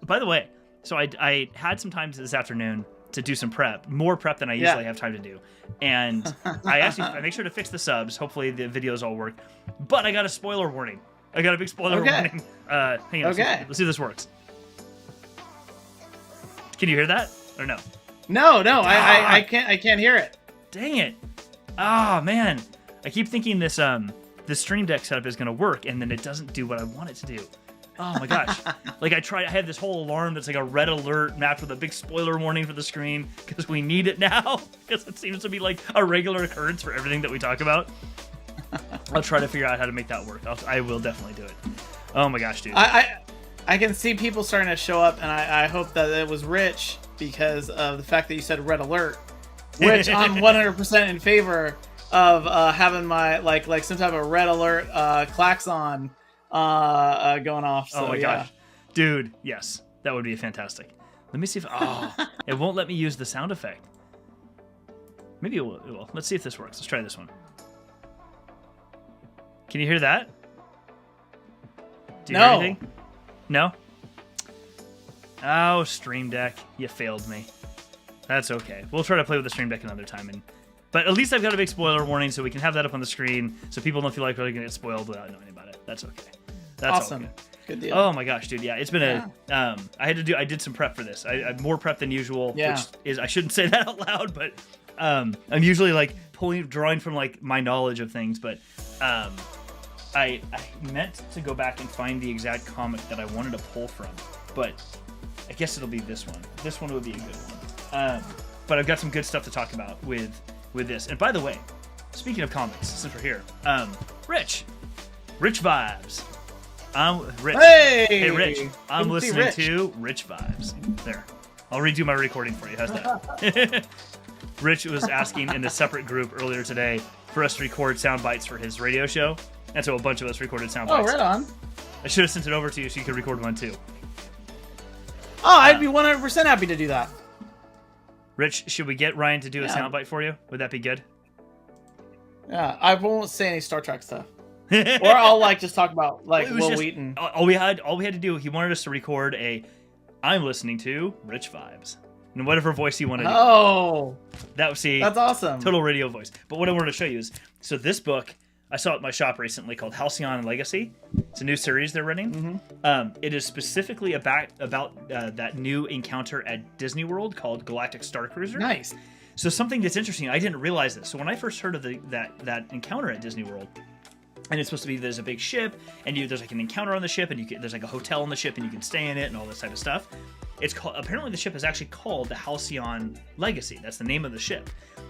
by the way, so I had some time this afternoon to do some prep, more prep than I usually have time to do. And I make sure to fix the subs. Hopefully the videos all work. But I got a spoiler warning. I got a big spoiler warning. Hang on, let's see if this works. Can you hear that or no? No, I can't hear it. Dang it. Oh man. I keep thinking this Stream Deck setup is gonna work, and then it doesn't do what I want it to do. Oh my gosh. Like I have this whole alarm that's like a red alert mapped with a big spoiler warning for the screen because we need it now, because it seems to be like a regular occurrence for everything that we talk about. I'll try to figure out how to make that work. I will definitely do it. Oh my gosh, dude. I can see people starting to show up, and I hope that it was Rich because of the fact that you said red alert, which I'm 100% in favor of having my like some type of red alert klaxon going off. So, oh my gosh, dude, yes, that would be fantastic. Let me see if it won't let me use the sound effect. Maybe it will. Let's see if this works. Let's try this one. Can you hear that? Do you hear anything? No? Oh, Stream Deck, you failed me. That's okay. We'll try to play with the Stream Deck another time. But at least I've got a big spoiler warning, so we can have that up on the screen, so people don't feel like they're going to get spoiled without knowing about it. That's okay. That's awesome. Good deal. Oh my gosh, dude. Yeah, it's been I did some prep for this. I more prep than usual, which is, I shouldn't say that out loud, but I'm usually like drawing from like my knowledge of things, but I meant to go back and find the exact comic that I wanted to pull from, but I guess it'll be this one. This one would be a good one. But I've got some good stuff to talk about with this. And by the way, speaking of comics, since we're here, Rich Vibes. Rich. Hey, Rich. I'm listening to Rich Vibes. There. I'll redo my recording for you. How's that? Rich was asking in a separate group earlier today for us to record sound bites for his radio show. And so a bunch of us recorded sound bites. Oh, right on. I should have sent it over to you so you could record one too. Oh, I'd be 100% happy to do that. Rich, should we get Ryan to do a sound bite for you? Would that be good? Yeah, I won't say any Star Trek stuff. Or I'll like just talk about like Will Wheaton. All we had to do, he wanted us to record I'm listening to Rich Vibes. And whatever voice you want to do. Oh. That's awesome. Total radio voice. But what I wanted to show you is, so this book I saw at my shop recently called Halcyon Legacy. It's a new series they're running. Mm-hmm. It is specifically about that new encounter at Disney World called Galactic Star Cruiser. Nice. So something that's interesting, I didn't realize this. So when I first heard of that encounter at Disney World, and it's supposed to be there's a big ship, and there's like an encounter on the ship, and there's like a hotel on the ship, and you can stay in it, and all this type of stuff. It's called, apparently the ship is actually called the Halcyon Legacy. That's the name of the ship.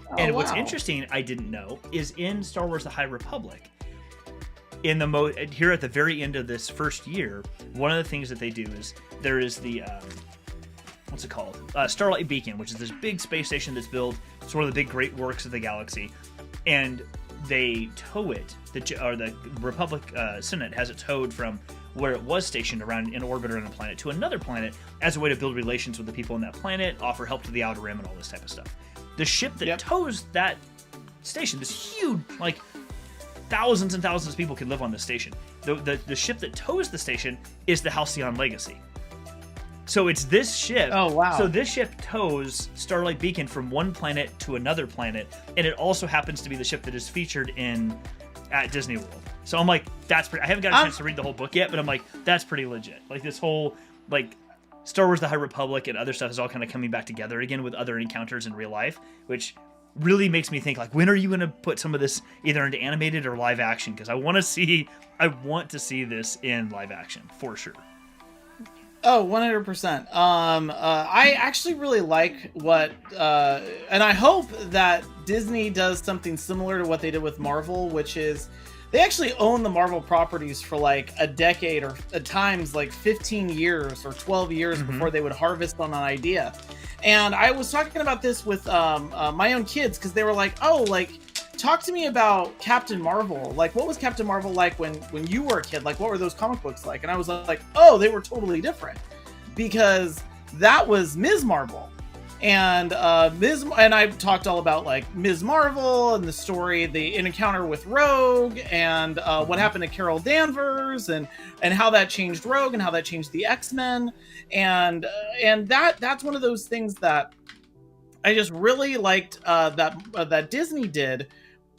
Oh, and what's interesting, I didn't know, is in Star Wars: The High Republic, in the here at the very end of this first year, one of the things that they do is there is the what's it called? Starlight Beacon, which is this big space station that's built. It's one of the big great works of the galaxy, and they tow it. The Republic Senate has it towed from where it was stationed around in orbit around a planet to another planet as a way to build relations with the people on that planet, offer help to the Outer Rim, and all this type of stuff. The ship that tows that station, this huge, like thousands and thousands of people can live on this station. The ship that tows the station is the Halcyon Legacy. So it's this ship. Oh, wow. So this ship tows Starlight Beacon from one planet to another planet, and it also happens to be the ship that is featured at Disney World. So I'm like, that's pretty. I haven't got a chance to read the whole book yet, but I'm like, that's pretty legit. Like this whole like Star Wars: The High Republic and other stuff is all kind of coming back together again with other encounters in real life, which really makes me think like, when are you going to put some of this either into animated or live action? Because I want to see this in live action for sure. Oh, 100%. I actually really like what, and I hope that Disney does something similar to what they did with Marvel, which is they actually own the Marvel properties for like a decade or at times like 15 years or 12 years before they would harvest on an idea. And I was talking about this with my own kids because they were like, oh, like, talk to me about Captain Marvel. Like, what was Captain Marvel like when you were a kid? Like, what were those comic books like? And I was like, oh, they were totally different because that was Ms. Marvel. And I've talked all about like Ms. Marvel and the story, the encounter with Rogue, and what happened to Carol Danvers, and how that changed Rogue, and how that changed the X-Men, and that's one of those things that I just really liked that Disney did,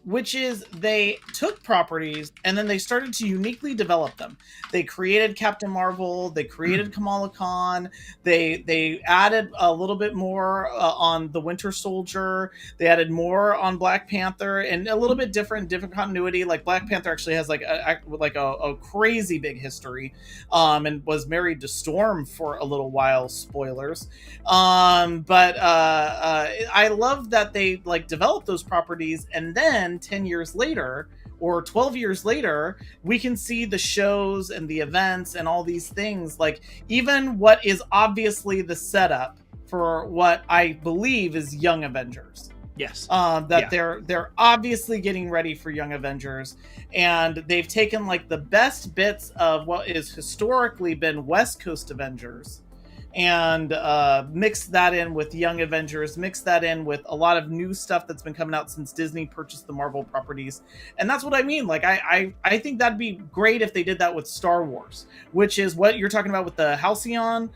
which is they took properties and then they started to uniquely develop them. They created Captain Marvel, they created Kamala Khan, they added a little bit more on the Winter Soldier, they added more on Black Panther, and a little bit different continuity. Like Black Panther actually has like a crazy big history, and was married to Storm for a little while. Spoilers, but I love that they like developed those properties, and then 10 years later or 12 years later, we can see the shows and the events and all these things, like even what is obviously the setup for what I believe is Young Avengers. Yes. They're obviously getting ready for Young Avengers, and they've taken like the best bits of what is historically been West Coast Avengers, and mix that in with Young Avengers, mix that in with a lot of new stuff that's been coming out since Disney purchased the Marvel properties. And that's what I mean. Like, I think that'd be great if they did that with Star Wars, which is what you're talking about with the Halcyon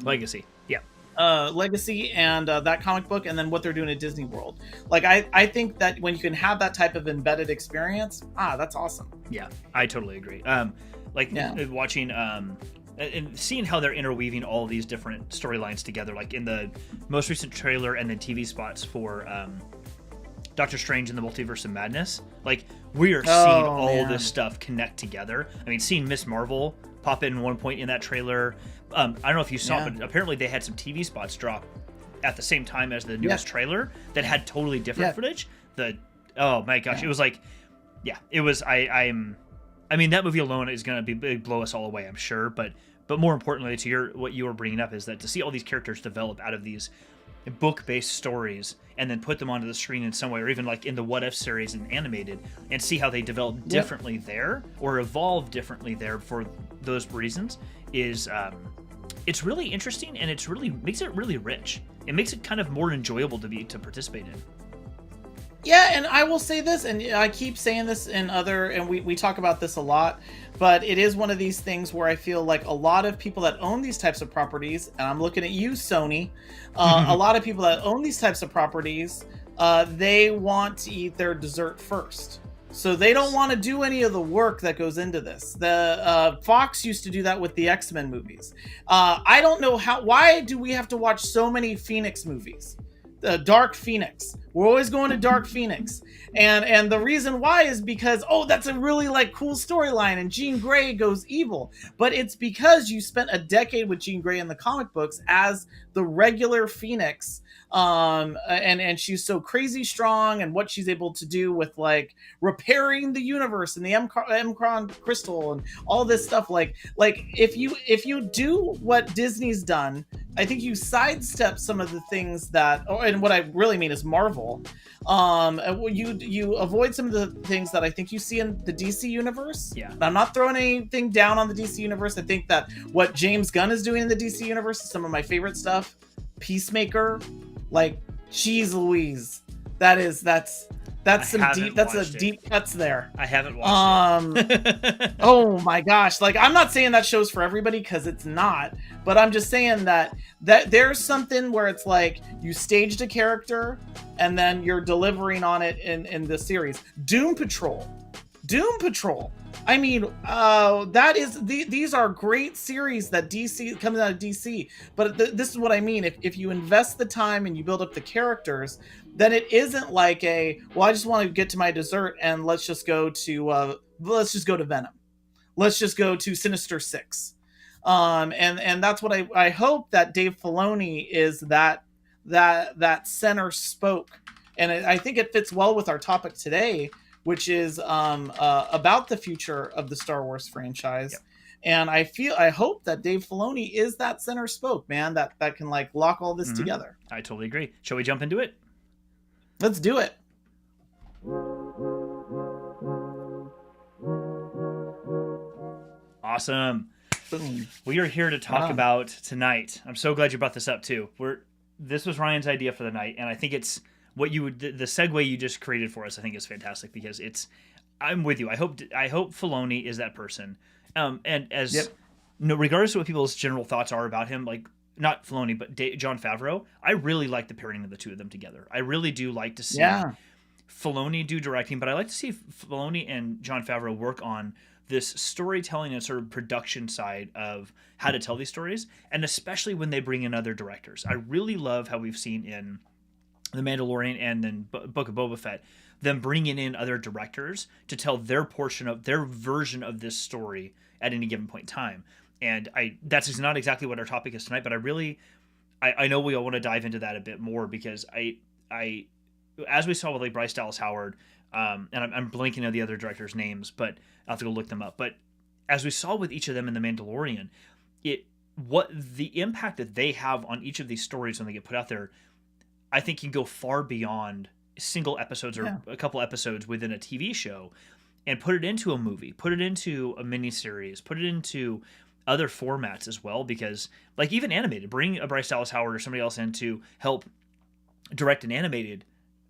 Legacy. Yeah. Legacy and that comic book, and then what they're doing at Disney World. Like, I think that when you can have that type of embedded experience, that's awesome. Yeah, I totally agree. Watching and seeing how they're interweaving all these different storylines together, like in the most recent trailer and then TV spots for Doctor Strange and the Multiverse of Madness. Like, we are seeing all this stuff connect together. I mean, seeing Miss Marvel pop in one point in that trailer. I don't know if you saw it, but apparently they had some TV spots drop at the same time as the newest trailer that had totally different footage. Oh my gosh, it was like, it was. I mean, that movie alone is going to blow us all away, I'm sure. But more importantly, to what you were bringing up, is that to see all these characters develop out of these book-based stories and then put them onto the screen in some way, or even like in the What If series and animated, and see how they develop differently there or evolve differently there for those reasons is it's really interesting, and makes it really rich. It makes it kind of more enjoyable to participate in. Yeah, and I will say this, and I keep saying this and we talk about this a lot, but it is one of these things where I feel like a lot of people that own these types of properties, and I'm looking at you, Sony, a lot of people that own these types of properties, they want to eat their dessert first. So they don't want to do any of the work that goes into this. The Fox used to do that with the X-Men movies. I don't know why do we have to watch so many Phoenix movies? Dark Phoenix. We're always going to Dark Phoenix, and the reason why is because that's a really like cool storyline, and Jean Grey goes evil, but it's because you spent a decade with Jean Grey in the comic books as the regular Phoenix, and she's so crazy strong, and what she's able to do with like repairing the universe and the Mcron crystal and all this stuff. Like if you do what Disney's done, I think you sidestep some of the things and what I really mean is Marvel. You avoid some of the things that I think you see in the DC universe. Yeah. I'm not throwing anything down on the DC universe. I think that what James Gunn is doing in the DC universe is some of my favorite stuff. Peacemaker, like, geez Louise, that's deep cuts there. I haven't watched it. Oh my gosh, like, I'm not saying that show's for everybody, because it's not, but I'm just saying that there's something where it's like you staged a character and then you're delivering on it in the series. Doom Patrol. I mean, these are great series that DC comes out of DC. But this is what I mean. If you invest the time and you build up the characters, then it isn't like I just want to get to my dessert and let's just go to Venom. Let's just go to Sinister Six. And that's what I hope that Dave Filoni is that center spoke. And I think it fits well with our topic today, which is about the future of the Star Wars franchise. Yep. And I hope that Dave Filoni is that center spoke, man, that can like lock all this together. I totally agree. Shall we jump into it? Let's do it. Awesome. Boom. We are here to talk about tonight. I'm so glad you brought this up too. This was Ryan's idea for the night, and I think it's what you would the segue you just created for us. I think is fantastic because I'm with you. I hope Filoni is that person. And as no, regardless of what people's general thoughts are about him, like not Filoni, but Jon Favreau, I really like the pairing of the two of them together. I really do like to see Filoni do directing, but I like to see Filoni and Jon Favreau work on this storytelling and sort of production side of how to tell these stories, and especially when they bring in other directors. I really love how we've seen in The Mandalorian and then Book of Boba Fett them bringing in other directors to tell their portion of their version of this story at any given point in time. And that's not exactly what our topic is tonight, but I know we all want to dive into that a bit more because I as we saw with like Bryce Dallas Howard, and I'm blanking on the other directors' names, but I'll have to go look them up. But as we saw with each of them in The Mandalorian, what the impact that they have on each of these stories when they get put out there, I think can go far beyond single episodes or a couple episodes within a TV show, and put it into a movie, put it into a miniseries, put it into other formats as well. Because like even animated, bring a Bryce Dallas Howard or somebody else in to help direct an animated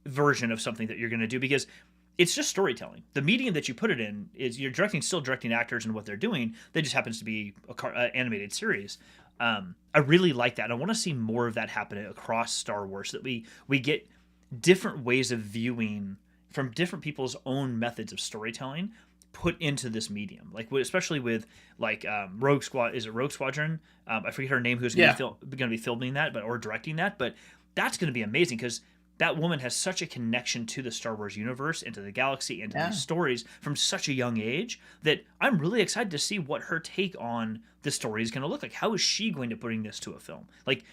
version of something that you're going to do, because it's just storytelling. The medium that you put it in is you're still directing actors and what they're doing. That just happens to be a animated series. I really like that. I want to see more of that happen across Star Wars, that we get different ways of viewing from different people's own methods of storytelling put into this medium. Like especially with like Rogue Squad, is it Rogue Squadron? I forget her name, who's going to be filming that, or directing that. But that's going to be amazing because that woman has such a connection to the Star Wars universe and to the galaxy and to these stories from such a young age that I'm really excited to see what her take on the story is going to look like. How is she going to bring this to a film? Like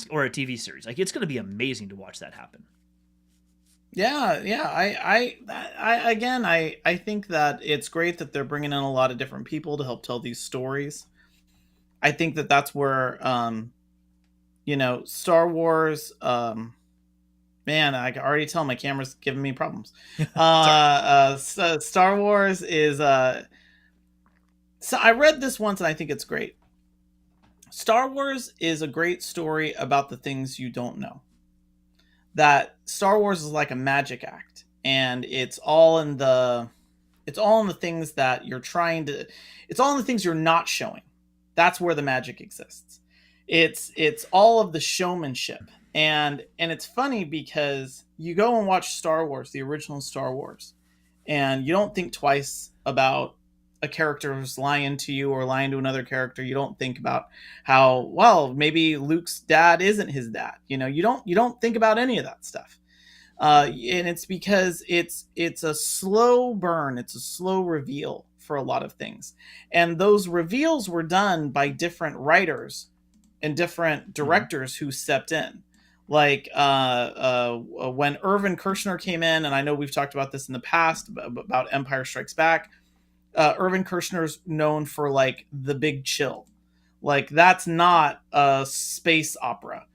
or a TV series. Like it's going to be amazing to watch that happen. Yeah. I think that it's great that they're bringing in a lot of different people to help tell these stories. I think that that's where, Star Wars, man, I can already tell my camera's giving me problems. Star Wars is, so I read this once and I think it's great. Star Wars is a great story about the things you don't know. That Star Wars is like a magic act, and it's all in the things that you're trying to, it's all in the things you're not showing. That's where the magic exists. It's all of the showmanship. And it's funny because you go and watch Star Wars, the original Star Wars, and you don't think twice about a character who's lying to you or lying to another character. You don't think about how, well, maybe Luke's dad isn't his dad. You don't think about any of that stuff. And it's because it's a slow burn. It's a slow reveal for a lot of things. And those reveals were done by different writers and different directors who stepped in. Like when Irvin Kershner came in, and I know we've talked about this in the past about Empire Strikes Back. Irvin Kershner's known for like The Big Chill. Like that's not a space opera.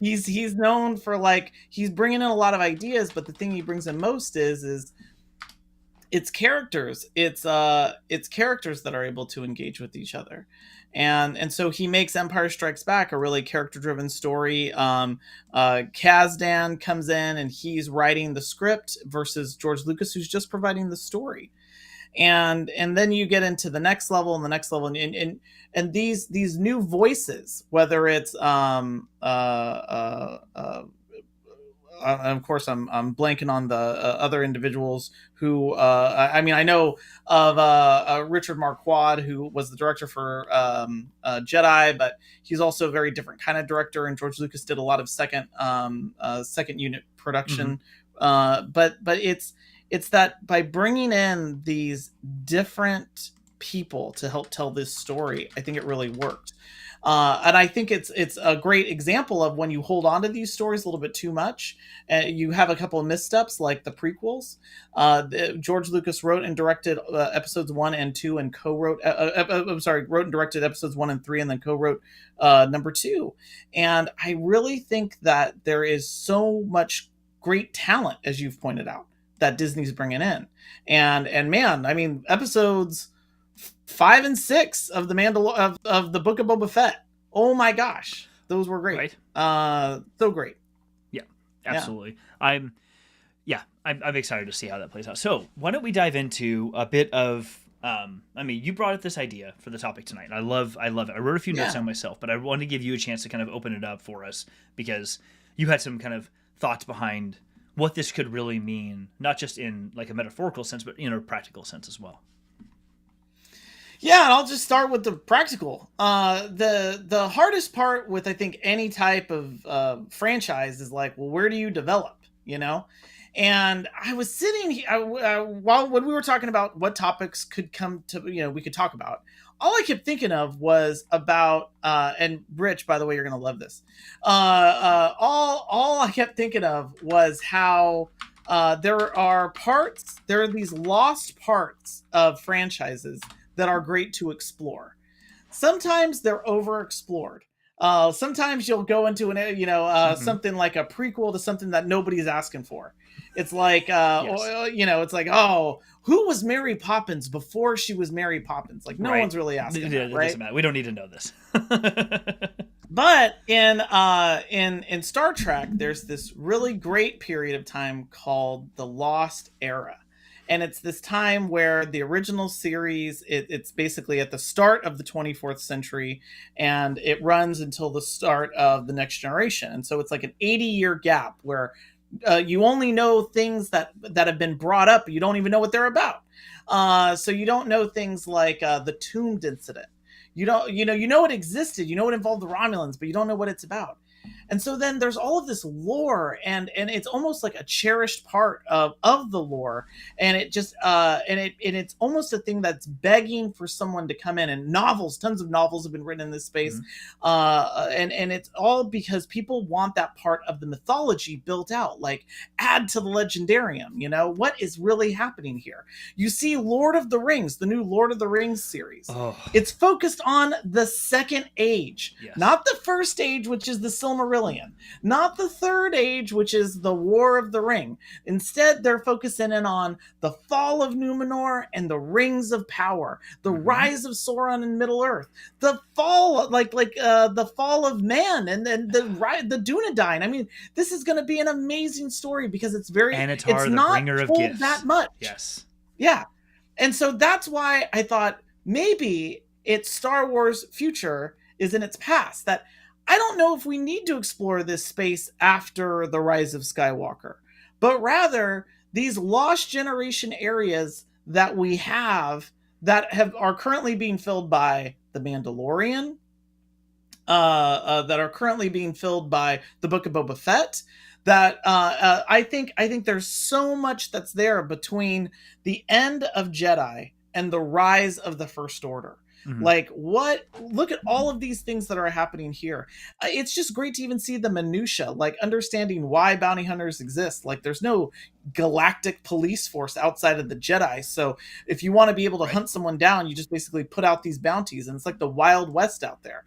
He's known for like, he's bringing in a lot of ideas, but the thing he brings in most is it's characters. It's characters that are able to engage with each other. And so he makes Empire Strikes Back a really character-driven story. Kazdan comes in and he's writing the script versus George Lucas, who's just providing the story. And then you get into the next level and the next level, and these new voices, whether it's of course, I'm blanking on the other individuals who, I know of Richard Marquand, who was the director for Jedi, but he's also a very different kind of director. And George Lucas did a lot of second unit production. But it's that by bringing in these different people to help tell this story, I think it really worked. And I think it's a great example of when you hold on to these stories a little bit too much, you have a couple of missteps like the prequels. George Lucas wrote and directed episodes 1 and 2 and wrote and directed episodes 1 and 3 and then co-wrote number 2. And I really think that there is so much great talent, as you've pointed out, that Disney's bringing in. And man, I mean, episodes 5 and 6 of of the Book of Boba Fett. Oh my gosh, those were great. Right. So great. Yeah, absolutely. Yeah. I'm excited to see how that plays out. So why don't we dive into a bit of I mean, you brought up this idea for the topic tonight, and I love it. I wrote a few notes down myself, but I wanted to give you a chance to kind of open it up for us, because you had some kind of thoughts behind what this could really mean, not just in like a metaphorical sense, but in a practical sense as well. Yeah, and I'll just start with the practical. The hardest part with, I think, any type of franchise is like, well, where do you develop? You know. And I was sitting here when we were talking about what topics could come to, we could talk about. All I kept thinking of was about, and Rich, by the way, you're going to love this. All I kept thinking of was how there are these lost parts of franchises that are great to explore. Sometimes they're overexplored. Sometimes you'll go into something like a prequel to something that nobody's asking for. It's like, it's like, oh, who was Mary Poppins before she was Mary Poppins? Like, no one's really asking. That doesn't matter. We don't need to know this. But in Star Trek, there's this really great period of time called the Lost Era. And it's this time where the original series, it's basically at the start of the 24th century, and it runs until the start of the Next Generation. And so it's like an 80-year gap where you only know things that have been brought up, but you don't even know what they're about. So you don't know things like the Toomed incident. You know it existed. You know it involved the Romulans, but you don't know what it's about. And so then there's all of this lore, and it's almost like a cherished part of the lore, and it just and it's almost a thing that's begging for someone to come in. And tons of novels have been written in this space, and it's all because people want that part of the mythology built out, like add to the legendarium. What is really happening here? You see Lord of the Rings, the new Lord of the Rings series. It's focused on the Second Age, not the First Age, which is the Silmarillion, not the Third Age, which is the War of the Ring. Instead, they're focusing in on the fall of Numenor and the Rings of Power, the rise of Sauron in Middle Earth, the fall, the fall of man, and then the Dunedain. I mean, this is going to be an amazing story because it's Anatar, it's not bringer told of gifts. that much. Yes. Yeah, and so that's why I thought maybe its Star Wars future is in its past. That I don't know if we need to explore this space after the rise of Skywalker, but rather these lost generation areas that we have that are currently being filled by The Mandalorian, that are currently being filled by the Book of Boba Fett. That I think there's so much that's there between the end of Jedi and the rise of the First Order. Like, look at all of these things that are happening here. It's just great to even see the minutia, like understanding why bounty hunters exist. Like, there's no galactic police force outside of the Jedi. So if you want to be able to hunt someone down, you just basically put out these bounties, and it's like the Wild West out there.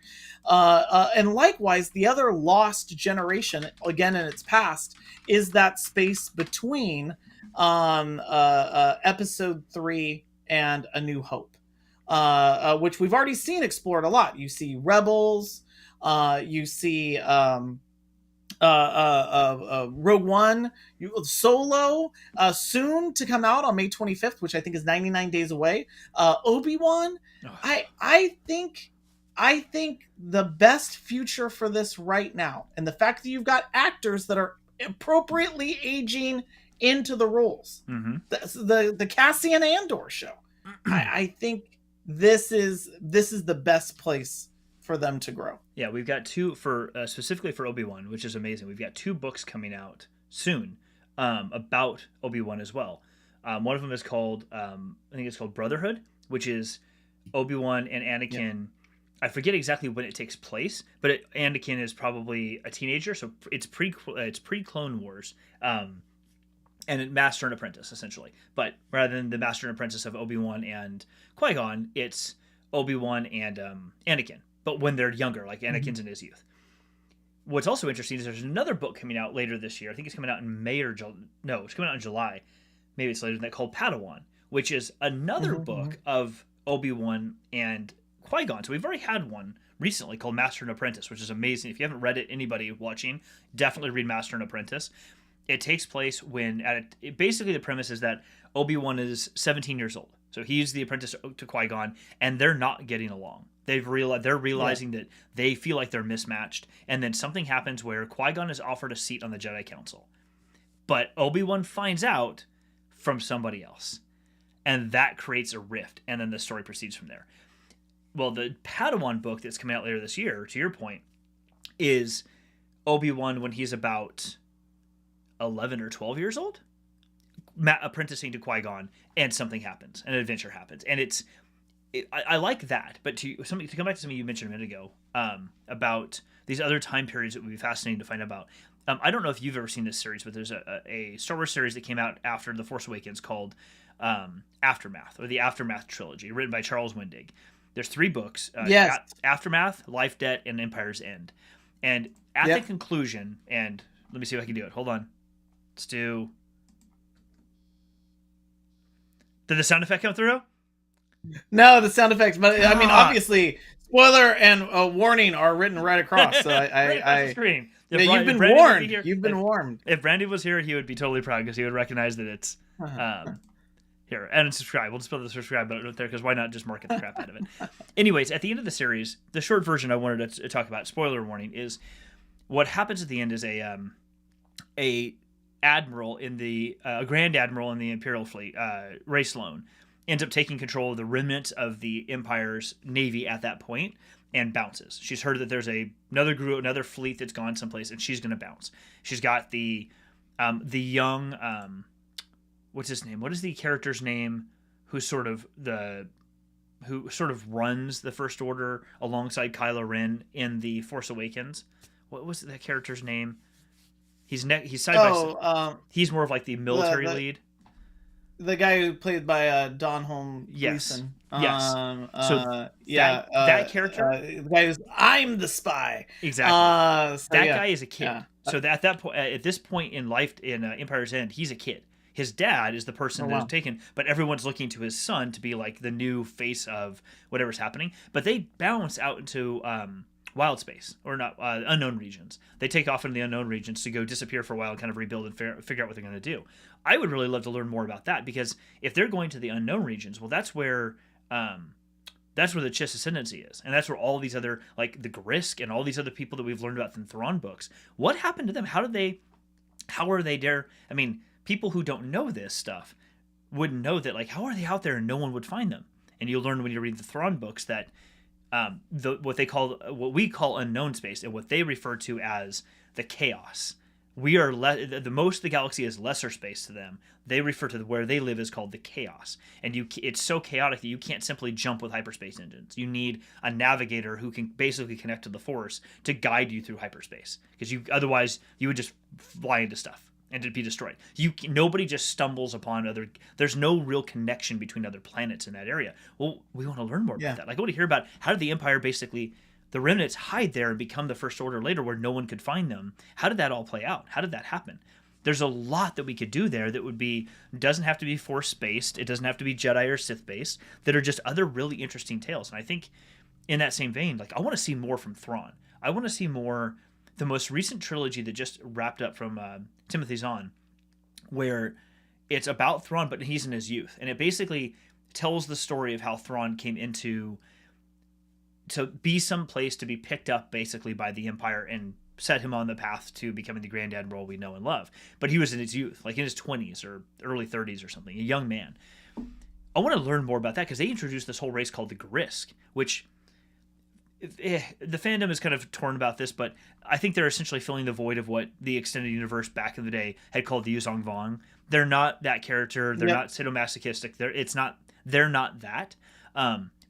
And likewise, the other lost generation, again in its past, is that space between Episode 3 and A New Hope. Which we've already seen explored a lot. You see Rebels, you see Rogue One, Solo, soon to come out on May 25th, which I think is 99 days away. Obi-Wan. I think the best future for this right now, and the fact that you've got actors that are appropriately aging into the roles, the Cassian Andor show. I think this is the best place for them to grow. Yeah, we've got two specifically for Obi-Wan, which is amazing. We've got 2 books coming out soon about Obi-Wan as well. One of them is called I think it's called Brotherhood, which is Obi-Wan and Anakin. I forget exactly when it takes place, but Anakin is probably a teenager, so it's pre-Clone Wars. And Master and Apprentice, essentially. But rather than the Master and Apprentice of Obi-Wan and Qui-Gon, it's Obi-Wan and Anakin. But when they're younger, like Anakin's in his youth. What's also interesting is there's another book coming out later this year. I think it's coming out in May or no, it's coming out in July. Maybe it's later than that, called Padawan, which is another book of Obi-Wan and Qui-Gon. So we've already had one recently called Master and Apprentice, which is amazing. If you haven't read it, anybody watching, definitely read Master and Apprentice. It takes place when basically the premise is that Obi-Wan is 17 years old. So he's the apprentice to Qui-Gon, and they're not getting along. They're realizing that they feel like they're mismatched, and then something happens where Qui-Gon is offered a seat on the Jedi Council. But Obi-Wan finds out from somebody else, and that creates a rift, and then the story proceeds from there. Well, the Padawan book that's coming out later this year, to your point, is Obi-Wan when he's about 11 or 12 years old, apprenticing to Qui-Gon, and something happens, an adventure happens, and I like that. But to come back to something you mentioned a minute ago about these other time periods that would be fascinating to find out about. I don't know if you've ever seen this series, but there's a Star Wars series that came out after The Force Awakens called Aftermath, or the Aftermath trilogy, written by Charles Wendig. There's 3 books: yes, Aftermath, Life, Debt, and Empire's End. And at the conclusion, and let me see if I can do it. Hold on. Let's do. Did the sound effect come through? No, the sound effects, but I mean, obviously, spoiler and warning are written right across. So right across the screen. You've been warned. You've been warned. If Brandy was here, he would be totally proud because he would recognize that it's here. And subscribe. We'll just put the subscribe button up there because why not just market the crap out of it? Anyways, at the end of the series, the short version I wanted to talk about, spoiler warning, is what happens at the end is a admiral in the grand admiral in the Imperial fleet, Ray Sloan, ends up taking control of the remnants of the Empire's navy at that point and bounces. She's heard that there's another fleet that's gone someplace, and she's going to bounce. She's got the young what's his name? What is the character's name? Who sort of runs the First Order alongside Kylo Ren in the Force Awakens? What was that character's name? He's side by side. He's more of like the military lead. The guy who played by Don Holm Gleason. Yes. So that character, the guy who's I'm the spy. Exactly. Guy is a kid. Yeah. So at this point in life in Empire's End, he's a kid. His dad is the person that is taken, but everyone's looking to his son to be like the new face of whatever's happening. But they bounce out into wild space, or not unknown regions. They take off into the unknown regions to go disappear for a while and kind of rebuild and figure out what they're going to do. I would really love to learn more about that, because if they're going to the unknown regions, well, that's where the Chiss Ascendancy is, and that's where all these other, like the Grisk and all these other people that we've learned about in Thrawn books. What happened to them? How are they there? I mean, people who don't know this stuff wouldn't know that, like, how are they out there and no one would find them? And you'll learn when you read the Thrawn books that what we call unknown space, and what they refer to as the chaos. We are the most of the galaxy is lesser space to them. They refer to where they live as called the chaos, and it's so chaotic that you can't simply jump with hyperspace engines. You need a navigator who can basically connect to the Force to guide you through hyperspace, because otherwise you would just fly into stuff and it'd be destroyed. Nobody just stumbles upon other. There's no real connection between other planets in that area. Well, we want to learn more about that. Like, I want to hear about how did the Empire basically, the remnants hide there and become the First Order later, where no one could find them. How did that all play out? How did that happen? There's a lot that we could do there that doesn't have to be Force based. It doesn't have to be Jedi or Sith based. That are just other really interesting tales. And I think in that same vein, like, I want to see more from Thrawn. I want to see more. The most recent trilogy that just wrapped up from Timothy Zahn, where it's about Thrawn, but he's in his youth, and it basically tells the story of how Thrawn came to be someplace to be picked up basically by the Empire and set him on the path to becoming the Grand Admiral we know and love. But he was in his youth, like in his 20s or early 30s or something, a young man. I want to learn more about that, because they introduced this whole race called the Grisk, which the fandom is kind of torn about this, but I think they're essentially filling the void of what the extended universe back in the day had called the Yuzong Vong. They're not that character. They're not sadomasochistic. They're not that.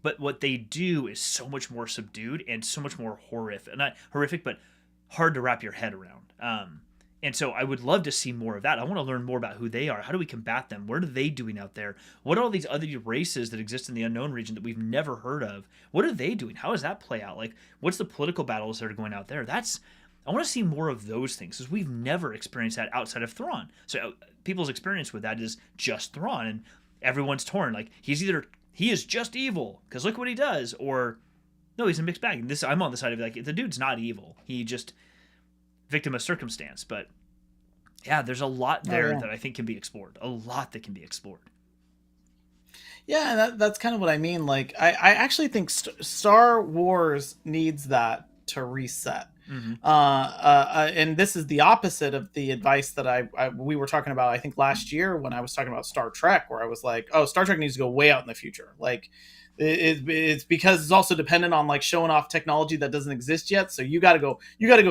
But what they do is so much more subdued and so much more horrific. Not horrific, but hard to wrap your head around. And so I would love to see more of that. I want to learn more about who they are. How do we combat them? What are they doing out there? What are all these other races that exist in the unknown region that we've never heard of? What are they doing? How does that play out? Like, what's the political battles that are going out there? I want to see more of those things, because we've never experienced that outside of Thrawn. So people's experience with that is just Thrawn, and everyone's torn. Like, he's either he is just evil because look what he does, or no, he's a mixed bag. This I'm on the side of like the dude's not evil. He just victim of circumstance. But yeah, there's a lot there that I think can be explored. A lot that can be explored. Yeah, that's kind of what I mean. Like, I actually think Star Wars needs that to reset. Mm-hmm. And this is the opposite of the advice that we were talking about, I think, last year when I was talking about Star Trek, where I was like, oh, Star Trek needs to go way out in the future. Like, it's because it's also dependent on like showing off technology that doesn't exist yet. So you got to go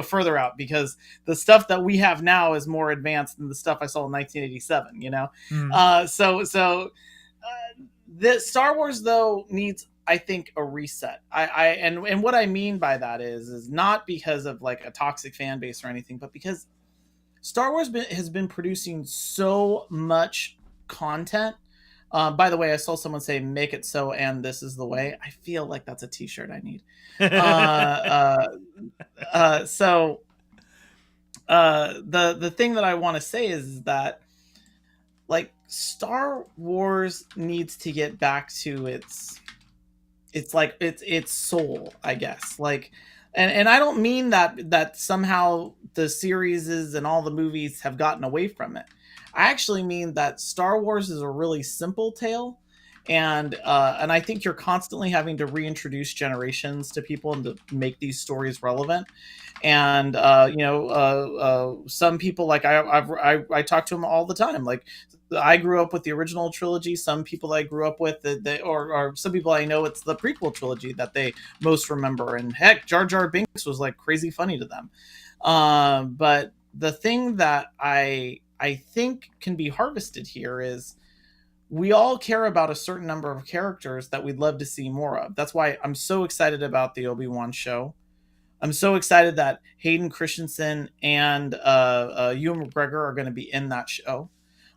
further out, because the stuff that we have now is more advanced than the stuff I saw in 1987. You know, mm-hmm. The Star Wars though needs, I think, a reset. And what I mean by that is not because of like a toxic fan base or anything, but because Star Wars has been producing so much content. By the way, I saw someone say, "Make it so, and this is the way." I feel like that's a T-shirt I need. The thing that I want to say is that, like, Star Wars needs to get back to its soul, I guess. Like, and I don't mean that somehow the series and all the movies have gotten away from it. I actually mean that Star Wars is a really simple tale, and I think you're constantly having to reintroduce generations to people and to make these stories relevant. And some people, like I talk to them all the time. Like, I grew up with the original trilogy. Some people I grew up with, or some people I know, it's the prequel trilogy that they most remember. And heck, Jar Jar Binks was like crazy funny to them. But the thing that I think can be harvested here is we all care about a certain number of characters that we'd love to see more of. That's why I'm so excited about the Obi-Wan show. I'm so excited that Hayden Christensen and Ewan McGregor are going to be in that show.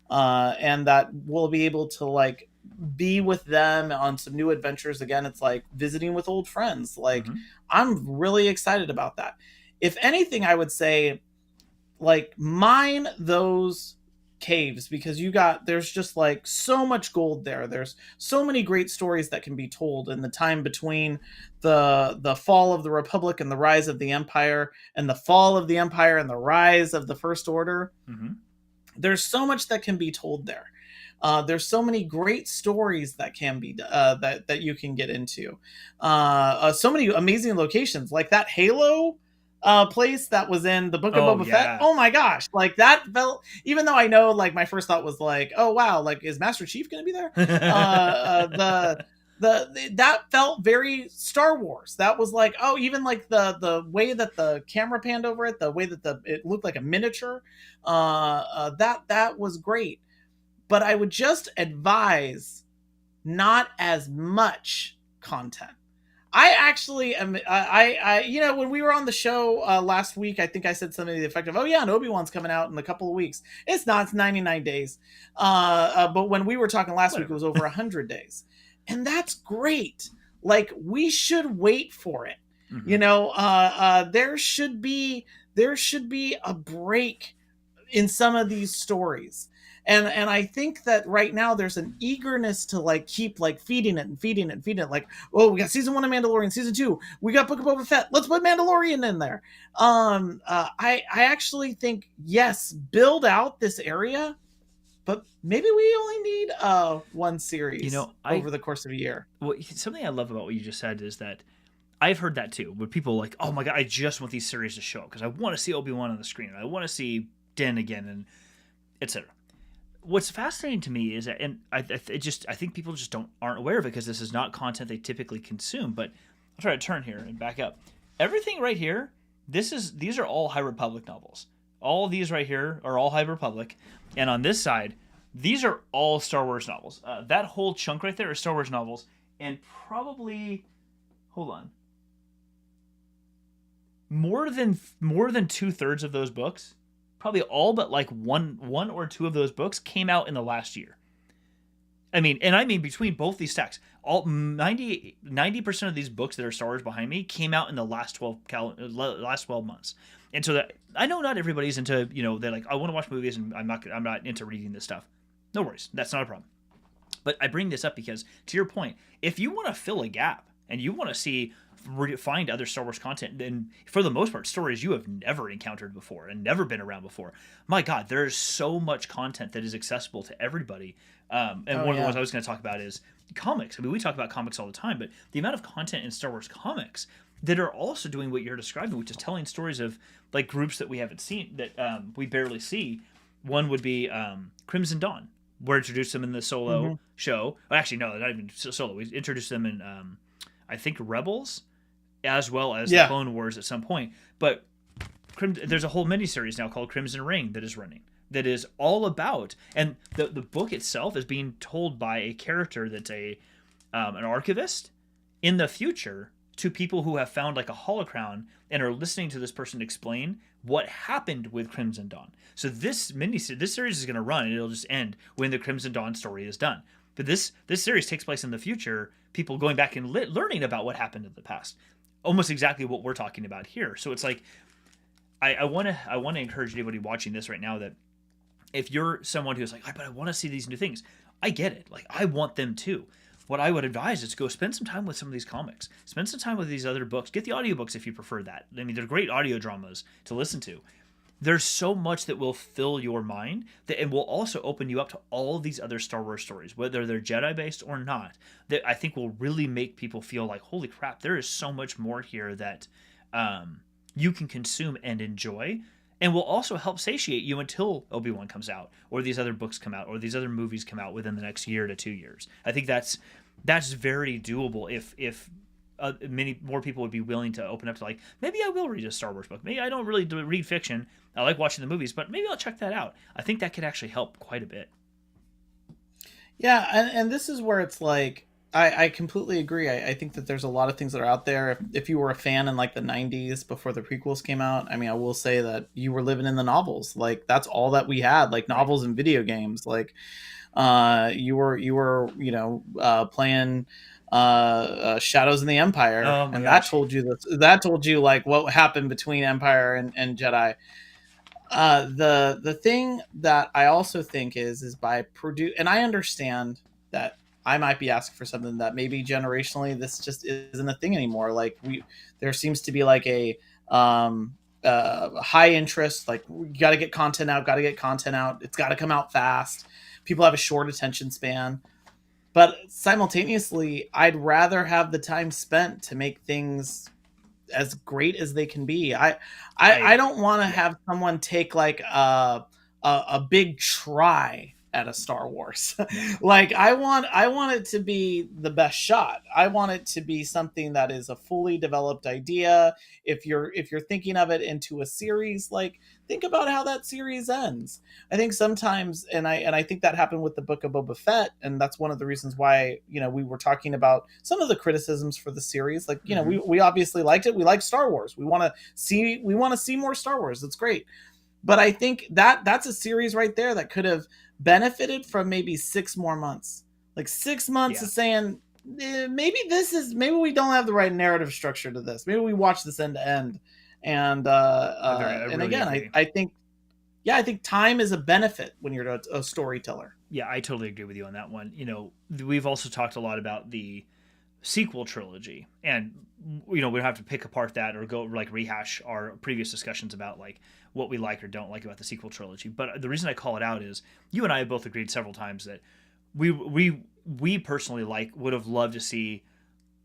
And that we'll be able to like be with them on some new adventures again. It's like visiting with old friends. Like, mm-hmm. I'm really excited about that. If anything, I would say, like, mine those caves, because there's just like so much gold there. There's so many great stories that can be told in the time between the fall of the Republic and the rise of the Empire, and the fall of the Empire and the rise of the First Order. Mm-hmm. There's so much that can be told there. There's so many great stories that can be that you can get into. So many amazing locations, like that Halo place that was in the Book of Boba Fett. Oh my gosh, like that felt. Even though I know, like, my first thought was like, oh wow, like, is Master Chief going to be there? That felt very Star Wars. That was like, oh, even like the way that the camera panned over it, the way that it looked like a miniature, that was great. But I would just advise not as much content. I actually am. When we were on the show last week, I think I said something to the effect of, "Oh yeah, and Obi-Wan's coming out in a couple of weeks." It's not. It's 99 days. But when we were talking last week, it was over 100 days. And that's great. Like, we should wait for it. Mm-hmm. You know, there should be a break in some of these stories. And I think that right now there's an eagerness to like keep like feeding it and feeding it and feeding it. Like, oh, we got season 1 of Mandalorian, season 2, we got Book of Boba Fett. Let's put Mandalorian in there. I actually think, yes, build out this area, but maybe we only need one series, over the course of a year. Well, something I love about what you just said is that I've heard that too, where people are like, oh my God, I just want these series to show because I want to see Obi-Wan on the screen, and I want to see Din again, and etc. What's fascinating to me is that, and I think people just aren't aware of it because this is not content they typically consume. But I'll try to turn here and back up. Everything right here, these are all High Republic novels. All of these right here are all High Republic, and on this side, these are all Star Wars novels. That whole chunk right there is Star Wars novels, and probably, hold on, more than 2/3 of those books. Probably all but like one or two of those books came out in the last year. I mean between both these stacks, all 90% of these books that are Star Wars behind me came out in the last 12 months. And so that I know not everybody's into, they're like, I want to watch movies and I'm not into reading this stuff. No worries, that's not a problem. But I bring this up because, to your point, if you want to fill a gap and you want to find other Star Wars content, and for the most part, stories you have never encountered before and never been around before, my God, there's so much content that is accessible to everybody. And one of the ones I was going to talk about is comics. I mean, we talk about comics all the time, but the amount of content in Star Wars comics that are also doing what you're describing, which is telling stories of like groups that we haven't seen, that we barely see. One would be Crimson Dawn. We're introduced them in the Solo show. Well, actually, no, not even Solo. We introduced them in, I think, Rebels, as well as the Clone Wars at some point. But there's a whole miniseries now called Crimson Ring that is running. That is all about, and the book itself is being told by a character that's an archivist in the future to people who have found like a holocron and are listening to this person explain what happened with Crimson Dawn. So this series is going to run, and it'll just end when the Crimson Dawn story is done. But this series takes place in the future, people going back and learning about what happened in the past. Almost exactly what we're talking about here. So it's like, I want to encourage anybody watching this right now that if you're someone who's like, but I want to see these new things, I get it. Like, I want them too. What I would advise is to go spend some time with some of these comics. Spend some time with these other books. Get the audiobooks if you prefer that. I mean, they're great audio dramas to listen to. There's so much that will fill your mind that it will also open you up to all these other Star Wars stories, whether they're Jedi-based or not, that I think will really make people feel like, holy crap, there is so much more here that you can consume and enjoy, and will also help satiate you until Obi-Wan comes out, or these other books come out, or these other movies come out within the next year to 2 years. I think that's very doable if many more people would be willing to open up to, like, maybe I will read a Star Wars book. Maybe I don't really read fiction. I like watching the movies, but maybe I'll check that out. I think that could actually help quite a bit. Yeah, and this is where it's like, I completely agree. I think that there's a lot of things that are out there. If you were a fan in like the 90s before the prequels came out, I mean, I will say that you were living in the novels. Like, that's all that we had, like novels and video games. Like, you were playing Shadows in the Empire, and that told you like what happened between Empire and Jedi. The thing that I also think is by and I understand that I might be asking for something that maybe generationally this just isn't a thing anymore. Like, there seems to be like a high interest, like, we got to get content out. It's got to come out fast. People have a short attention span, but simultaneously, I'd rather have the time spent to make things as great as they can be. I don't want to have someone take like a big try at a Star Wars. Like, I want it to be the best shot. I want it to be something that is a fully developed idea. If you're thinking of it into a series, like, think about how that series ends. I think sometimes, and I think that happened with the Book of Boba Fett, and that's one of the reasons why, we were talking about some of the criticisms for the series. Like, we obviously liked it. We like Star Wars. We want to see more Star Wars. That's great. But I think that's a series right there that could have benefited from maybe 6 more months. Like 6 months of saying, maybe we don't have the right narrative structure to this. Maybe we watch this end to end. And I think time is a benefit when you're a storyteller. Yeah, I totally agree with you on that one. We've also talked a lot about the sequel trilogy, and we don't have to pick apart that or go like rehash our previous discussions about like what we like or don't like about the sequel trilogy. But the reason I call it out is you and I have both agreed several times that we personally would have loved to see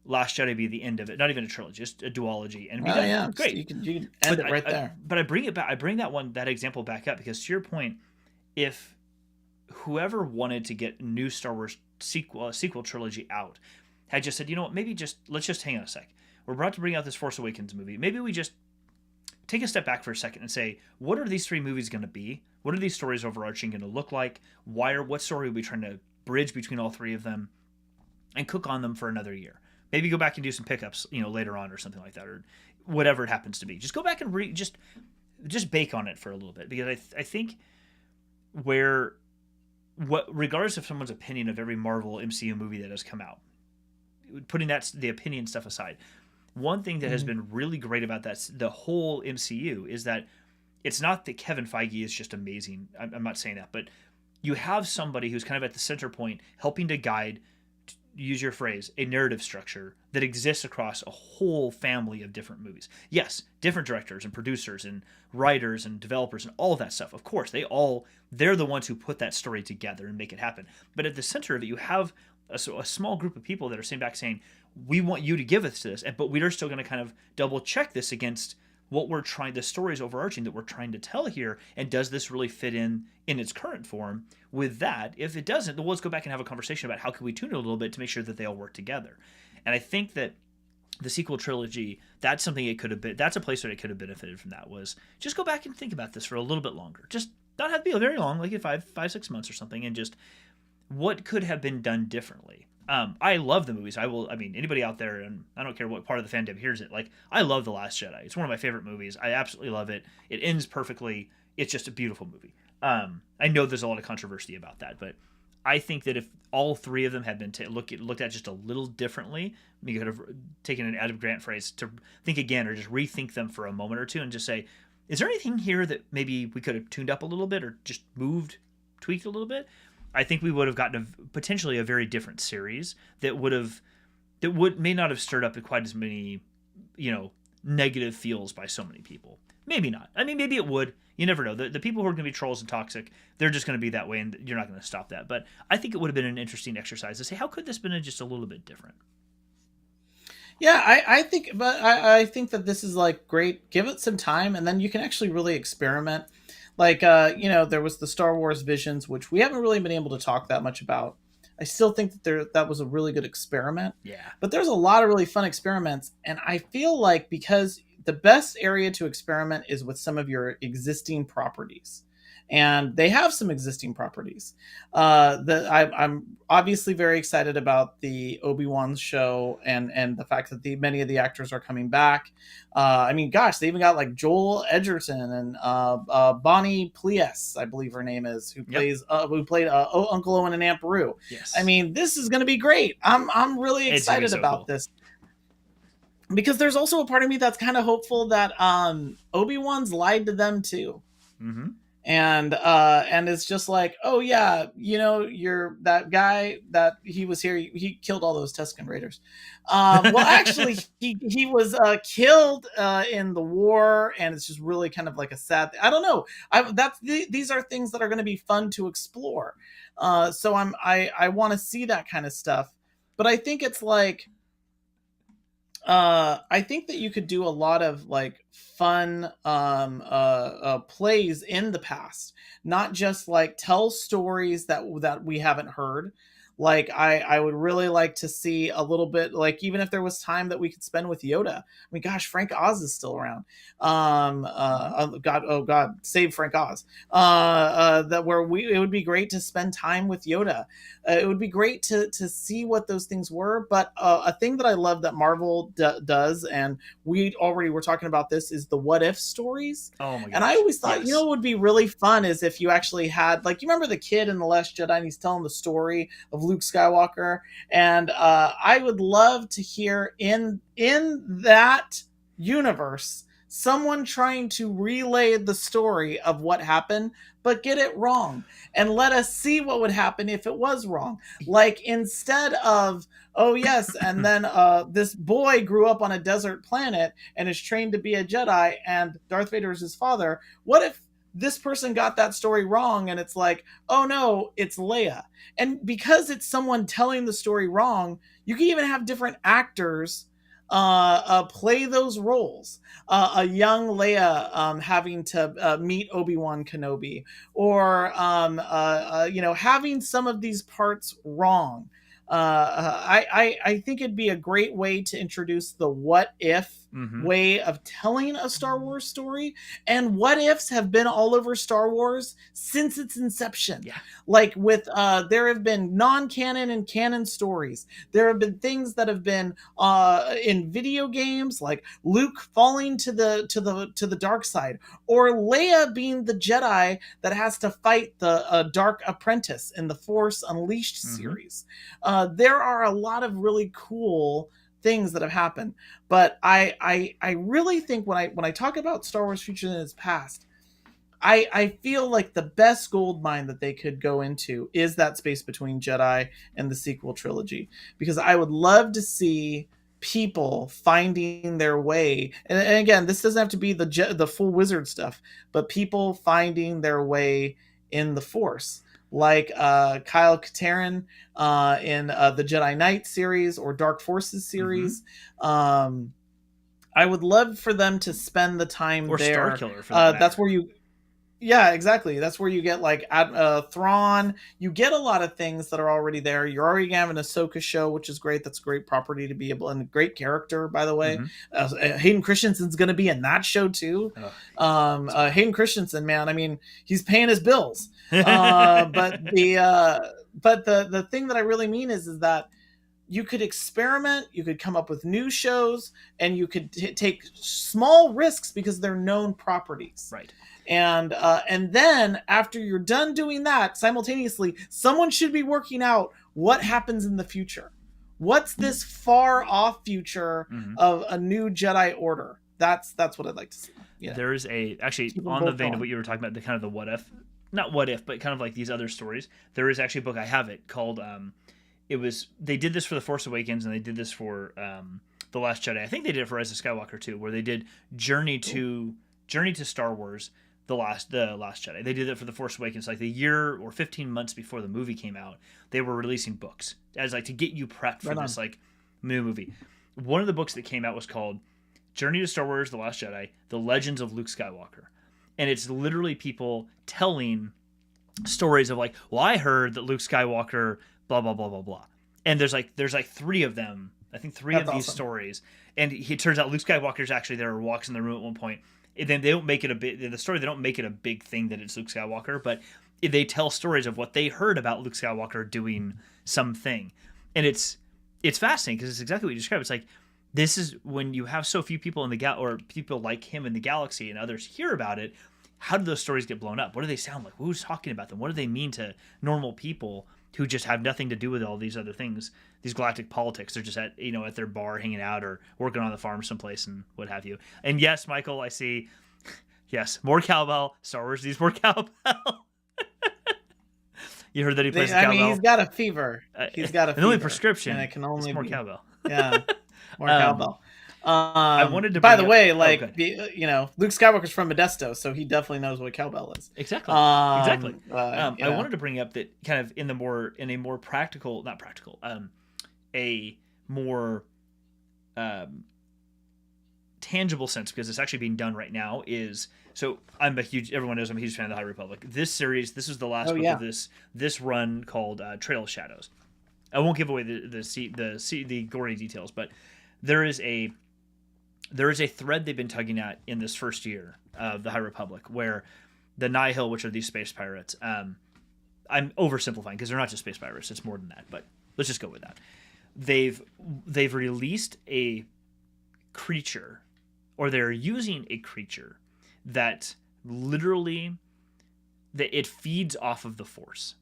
Last Jedi be the end of it, not even a trilogy, just a duology, and be done. Great. You can end it right there. But I bring it back. I bring that example back up because, to your point, if whoever wanted to get new Star Wars sequel trilogy out had just said, maybe let's just hang on a sec. We're about to bring out this Force Awakens movie. Maybe we just take a step back for a second and say, what are these 3 movies going to be? What are these stories overarching going to look like? What story are we trying to bridge between all 3 of them, and cook on them for another year? Maybe go back and do some pickups, later on or something like that, or whatever it happens to be. Just go back and just bake on it for a little bit, because I think regardless of someone's opinion of every Marvel MCU movie that has come out, putting the opinion stuff aside, one thing that has been really great about the whole MCU is that it's not that Kevin Feige is just amazing. I'm not saying that, but you have somebody who's kind of at the center point, helping to guide, use your phrase, a narrative structure that exists across a whole family of different movies. Yes, different directors and producers and writers and developers and all of that stuff. Of course, they're the ones who put that story together and make it happen. But at the center of it, you have a small group of people that are sitting back saying, we want you to give us this, but we are still going to kind of double check this against what we're trying, the stories overarching that we're trying to tell here, and does this really fit in its current form with that? If it doesn't, then let's go back and have a conversation about how can we tune it a little bit to make sure that they all work together. And I think that the sequel trilogy, that's something it could have been, that's a place where it could have benefited from that, was just go back and think about this for a little bit longer. Just not have to be very long, like 5-6 months or something, and just what could have been done differently. I love the movies. Anybody out there, and I don't care what part of the fandom hears it, like, I love The Last Jedi. It's one of my favorite movies. I absolutely love it. It ends perfectly. It's just a beautiful movie. I know there's a lot of controversy about that, but I think that if all three of them had been looked at just a little differently, you could have taken an Adam Grant phrase to think again, or just rethink them for a moment or two and just say, is there anything here that maybe we could have tuned up a little bit or just tweaked a little bit? I think we would have gotten potentially a very different series that may not have stirred up quite as many, negative feels by so many people. Maybe not. I mean, maybe it would. You never know. The people who are going to be trolls and toxic, they're just going to be that way, and you're not going to stop that. But I think it would have been an interesting exercise to say, how could this have been just a little bit different? Yeah, I think that this is like great. Give it some time, and then you can actually really experiment. Like, there was the Star Wars Visions, which we haven't really been able to talk that much about. I still think that that was a really good experiment. Yeah. But there's a lot of really fun experiments. And I feel like because the best area to experiment is with some of your existing properties. And they have some existing properties. I'm obviously very excited about the Obi-Wan show and the fact that many of the actors are coming back. They even got like Joel Edgerton and Bonnie Plies, I believe her name is, who played Uncle Owen and Aunt Beru. Yes. I mean, this is going to be great. I'm really excited about this. Because there's also a part of me that's kind of hopeful that Obi-Wan's lied to them too. Mm-hmm. And it's just like, oh yeah, you're that guy that he was here. He killed all those Tusken Raiders. Well, actually, he was killed in the war, and it's just really kind of like a sad. I don't know. These are things that are going to be fun to explore. So I want to see that kind of stuff. But I think it's like. I think that you could do a lot of like fun plays in the past, not just like tell stories that we haven't heard. Like I would really like to see a little bit, like even if there was time that we could spend with Yoda. I mean, gosh, Frank Oz is still around. God, save Frank Oz. It would be great to spend time with Yoda. It would be great to see what those things were. But a thing that I love that Marvel does, and we already were talking about this, is the what if stories. Oh my gosh. And I always thought, yes. What would be really fun is if you actually had, like, you remember the kid in The Last Jedi, and he's telling the story of Luke Skywalker, and I would love to hear in that universe someone trying to relay the story of what happened but get it wrong, and let us see what would happen if it was wrong. Like, instead of, oh yes, and then this boy grew up on a desert planet and is trained to be a Jedi and Darth Vader is his father, what if this person got that story wrong, and it's like, oh no, it's Leia. And because it's someone telling the story wrong, you can even have different actors play those roles. A young Leia having to meet Obi-Wan Kenobi, or having some of these parts wrong. I think it'd be a great way to introduce the what if way of telling a Star Wars story. And what ifs have been all over Star Wars since its inception. Yeah. Like with there have been non-canon and canon stories. There have been things that have been in video games, like Luke falling to the dark side, or Leia being the Jedi that has to fight the Dark Apprentice in the Force Unleashed series. There are a lot of really cool things that have happened, but I really think when I talk about Star Wars future and its past, I feel like the best gold mine that they could go into is that space between Jedi and the sequel trilogy, because I would love to see people finding their way, and again, this doesn't have to be the full wizard stuff, but people finding their way in the Force, like Kyle Katarn in the Jedi Knight series or Dark Forces series. I would love for them to spend the time or there. Starkiller for that that's where you Yeah, exactly. That's where you get like Thrawn. You get a lot of things that are already there. You're already gonna have an Ahsoka show, which is great. That's a great property to be able, and a great character, by the way. Hayden Christensen's gonna be in that show too. Hayden Christensen, man, I mean, he's paying his bills. But the thing that I really mean is that you could experiment, you could come up with new shows, and you could take small risks because they're known properties. Right. And then after you're done doing that, simultaneously, someone should be working out what happens in the future. What's this far off future of a new Jedi Order? That's what I'd like to see. Yeah. There's actually on the vein of what you were talking about, the kind of the what if, not what if, but kind of like these other stories. There is actually a book, I have it, called they did this for The Force Awakens, and they did this for The Last Jedi. I think they did it for Rise of Skywalker too, where they did Journey to Star Wars, the last Jedi. They did it for The Force Awakens, like the year or 15 months before the movie came out. They were releasing books as like to get you prepped for this like new movie. One of the books that came out was called Journey to Star Wars, The Last Jedi: The Legends of Luke Skywalker, and it's literally people telling stories of like, well, I heard that Luke Skywalker, blah blah blah blah blah, and there's like 3 of them. I think 3 of these stories, and it turns out Luke Skywalker's actually there, or walks in the room at one point. And then they don't make it the story. They don't make it a big thing that it's Luke Skywalker, but they tell stories of what they heard about Luke Skywalker doing something, and it's fascinating because it's exactly what you described. It's like, this is when you have so few people in the or people like him in the galaxy, and others hear about it. How do those stories get blown up? What do they sound like? Who's talking about them? What do they mean to normal people who just have nothing to do with all these other things, these galactic politics? They're just at their bar hanging out or working on the farm someplace and what have you. And yes, Michael, I see. Yes, more cowbell. Star Wars needs more cowbell. You heard that he plays the cowbell? I mean, he's got a fever. He's got a fever. The only prescription, and it can only more be cowbell. Yeah, more cowbell. I wanted to. By the way, like Luke Skywalker's from Modesto, so he definitely knows what cowbell is. Exactly. Exactly. I wanted to bring up that kind of in a more practical, not practical, a more tangible sense, because it's actually being done right now. So everyone knows I'm a huge fan of the High Republic. This series, this is the last book of this run called Trail of Shadows. I won't give away the gory details, but there is a thread they've been tugging at in this first year of the High Republic, where the Nihil, which are these space pirates, I'm oversimplifying because they're not just space pirates, it's more than that, but let's just go with that. They've released a creature, or they're using a creature that literally it feeds off of the Force.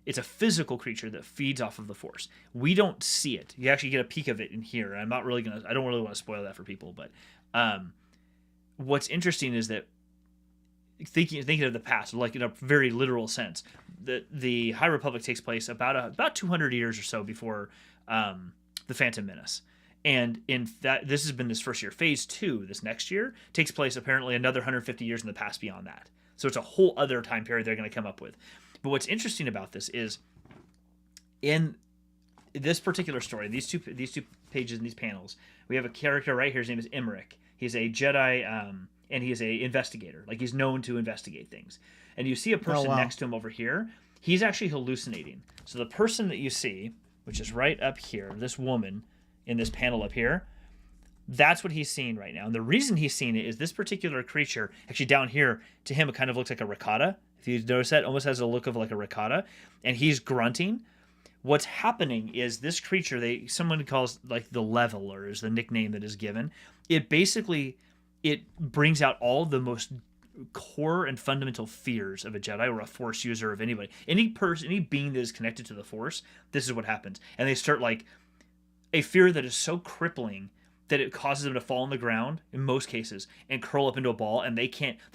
It's a physical creature that feeds off of the Force. We don't see it. You actually get a peek of it in here. I don't really want to spoil that for people, but what's interesting is that thinking of the past, like in a very literal sense, the High Republic takes place about 200 years or so before the Phantom Menace. And in that, this has been this first year. Phase 2, this next year, takes place apparently another 150 years in the past beyond that. So it's a whole other time period they're going to come up with. But what's interesting about this is, in this particular story, these two pages and these panels, we have a character right here. His name is Emmerich. He's a Jedi, and he is a investigator. Like, he's known to investigate things. And you see a person next to him over here. He's actually hallucinating. So the person that you see, which is right up here, this woman in this panel up here, that's what he's seeing right now. And the reason he's seeing it is this particular creature, actually down here, to him, it kind of looks like a ricotta. If you notice that, almost has a look of like a ricotta. And he's grunting. What's happening is this creature, someone calls like the Leveler is the nickname that is given. It brings out all the most core and fundamental fears of a Jedi or a Force user, of anybody. Any being that is connected to the Force, this is what happens. And they start like a fear that is so crippling that it causes them to fall on the ground in most cases and curl up into a ball, and they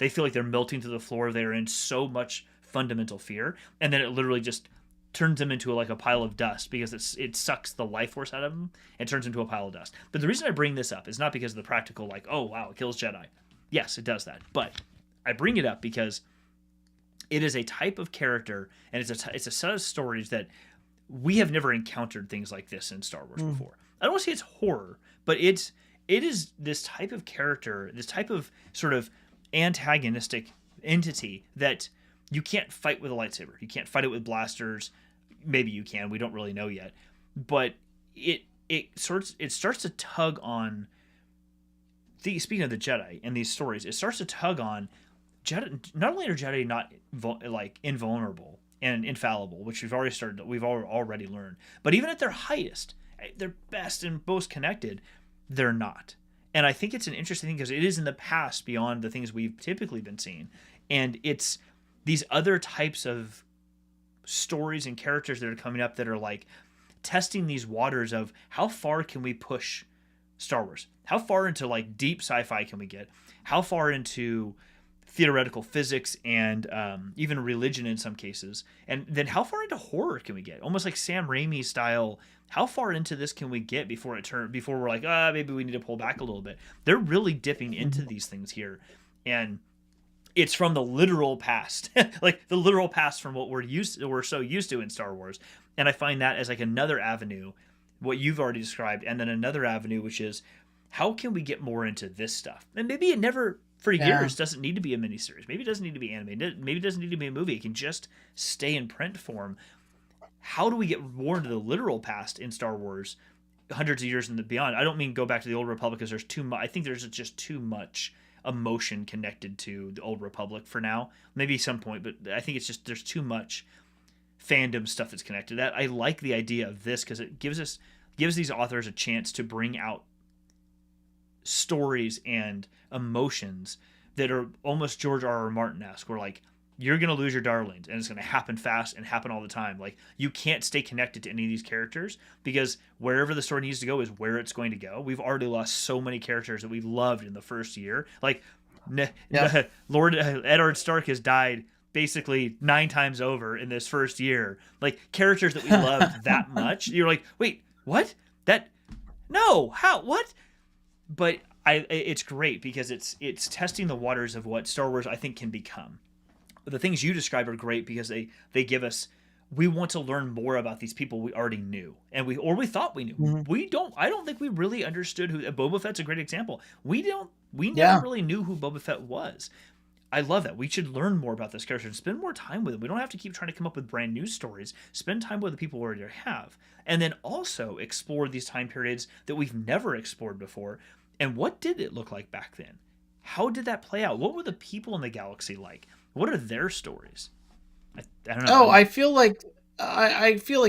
feel like they're melting to the floor. They're in so much fundamental fear, and then it literally just turns them into like a pile of dust because it sucks the life force out of them and turns into a pile of dust. But the reason I bring this up is not because of the practical, like, oh wow, it kills Jedi. Yes, it does that. But I bring it up because it is a type of character, and it's a set of stories that we have never encountered things like this in Star Wars before. I don't want to say it's horror, but it is this type of character, this type of sort of antagonistic entity that you can't fight with a lightsaber. You can't fight it with blasters. Maybe you can. We don't really know yet. But it starts to tug on. Speaking of the Jedi and these stories, it starts to tug on Jedi. Not only are Jedi not like invulnerable and infallible, which we've already learned, but even at their highest, their best and most connected, they're not. And I think it's an interesting thing because it is in the past beyond the things we've typically been seeing, and it's these other types of stories and characters that are coming up that are like testing these waters of how far can we push Star Wars? How far into like deep sci-fi can we get? How far into theoretical physics and even religion in some cases? And then how far into horror can we get? Almost like Sam Raimi style. How far into this can we get before we're like, maybe we need to pull back a little bit? They're really dipping into these things here. And it's from the literal past, like the literal past from what we're so used to in Star Wars. And I find that as like another avenue, what you've already described, and then another avenue, which is how can we get more into this stuff? And maybe it never, for years, doesn't need to be a miniseries. Maybe it doesn't need to be animated. Maybe it doesn't need to be a movie. It can just stay in print form. How do we get more into the literal past in Star Wars, hundreds of years and beyond? I don't mean go back to the Old Republic because there's too much. I think there's just too much emotion connected to the Old Republic for now. Maybe some point, but I think it's just there's too much fandom stuff that's connected to that. I like the idea of this because it gives these authors a chance to bring out stories and emotions that are almost George R.R. Martin-esque, where like you're going to lose your darlings and it's going to happen fast and happen all the time. Like you can't stay connected to any of these characters because wherever the story needs to go is where it's going to go. We've already lost so many characters that we loved in the first year. Like Lord Eddard Stark has died basically 9 times over in this first year. Like characters that we loved that much. You're like, wait, what? No, how, what? But it's great because it's testing the waters of what Star Wars I think can become. The things you describe are great because they give us, we want to learn more about these people we already knew and we thought we knew. Mm-hmm. I don't think we really understood who Boba Fett's a great example. We never really knew who Boba Fett was. I love that. We should learn more about this character and spend more time with him. We don't have to keep trying to come up with brand new stories. Spend time with the people we already have. And then also explore these time periods that we've never explored before. And what did it look like back then? How did that play out? What were the people in the galaxy like? What are their stories? I don't know. I feel like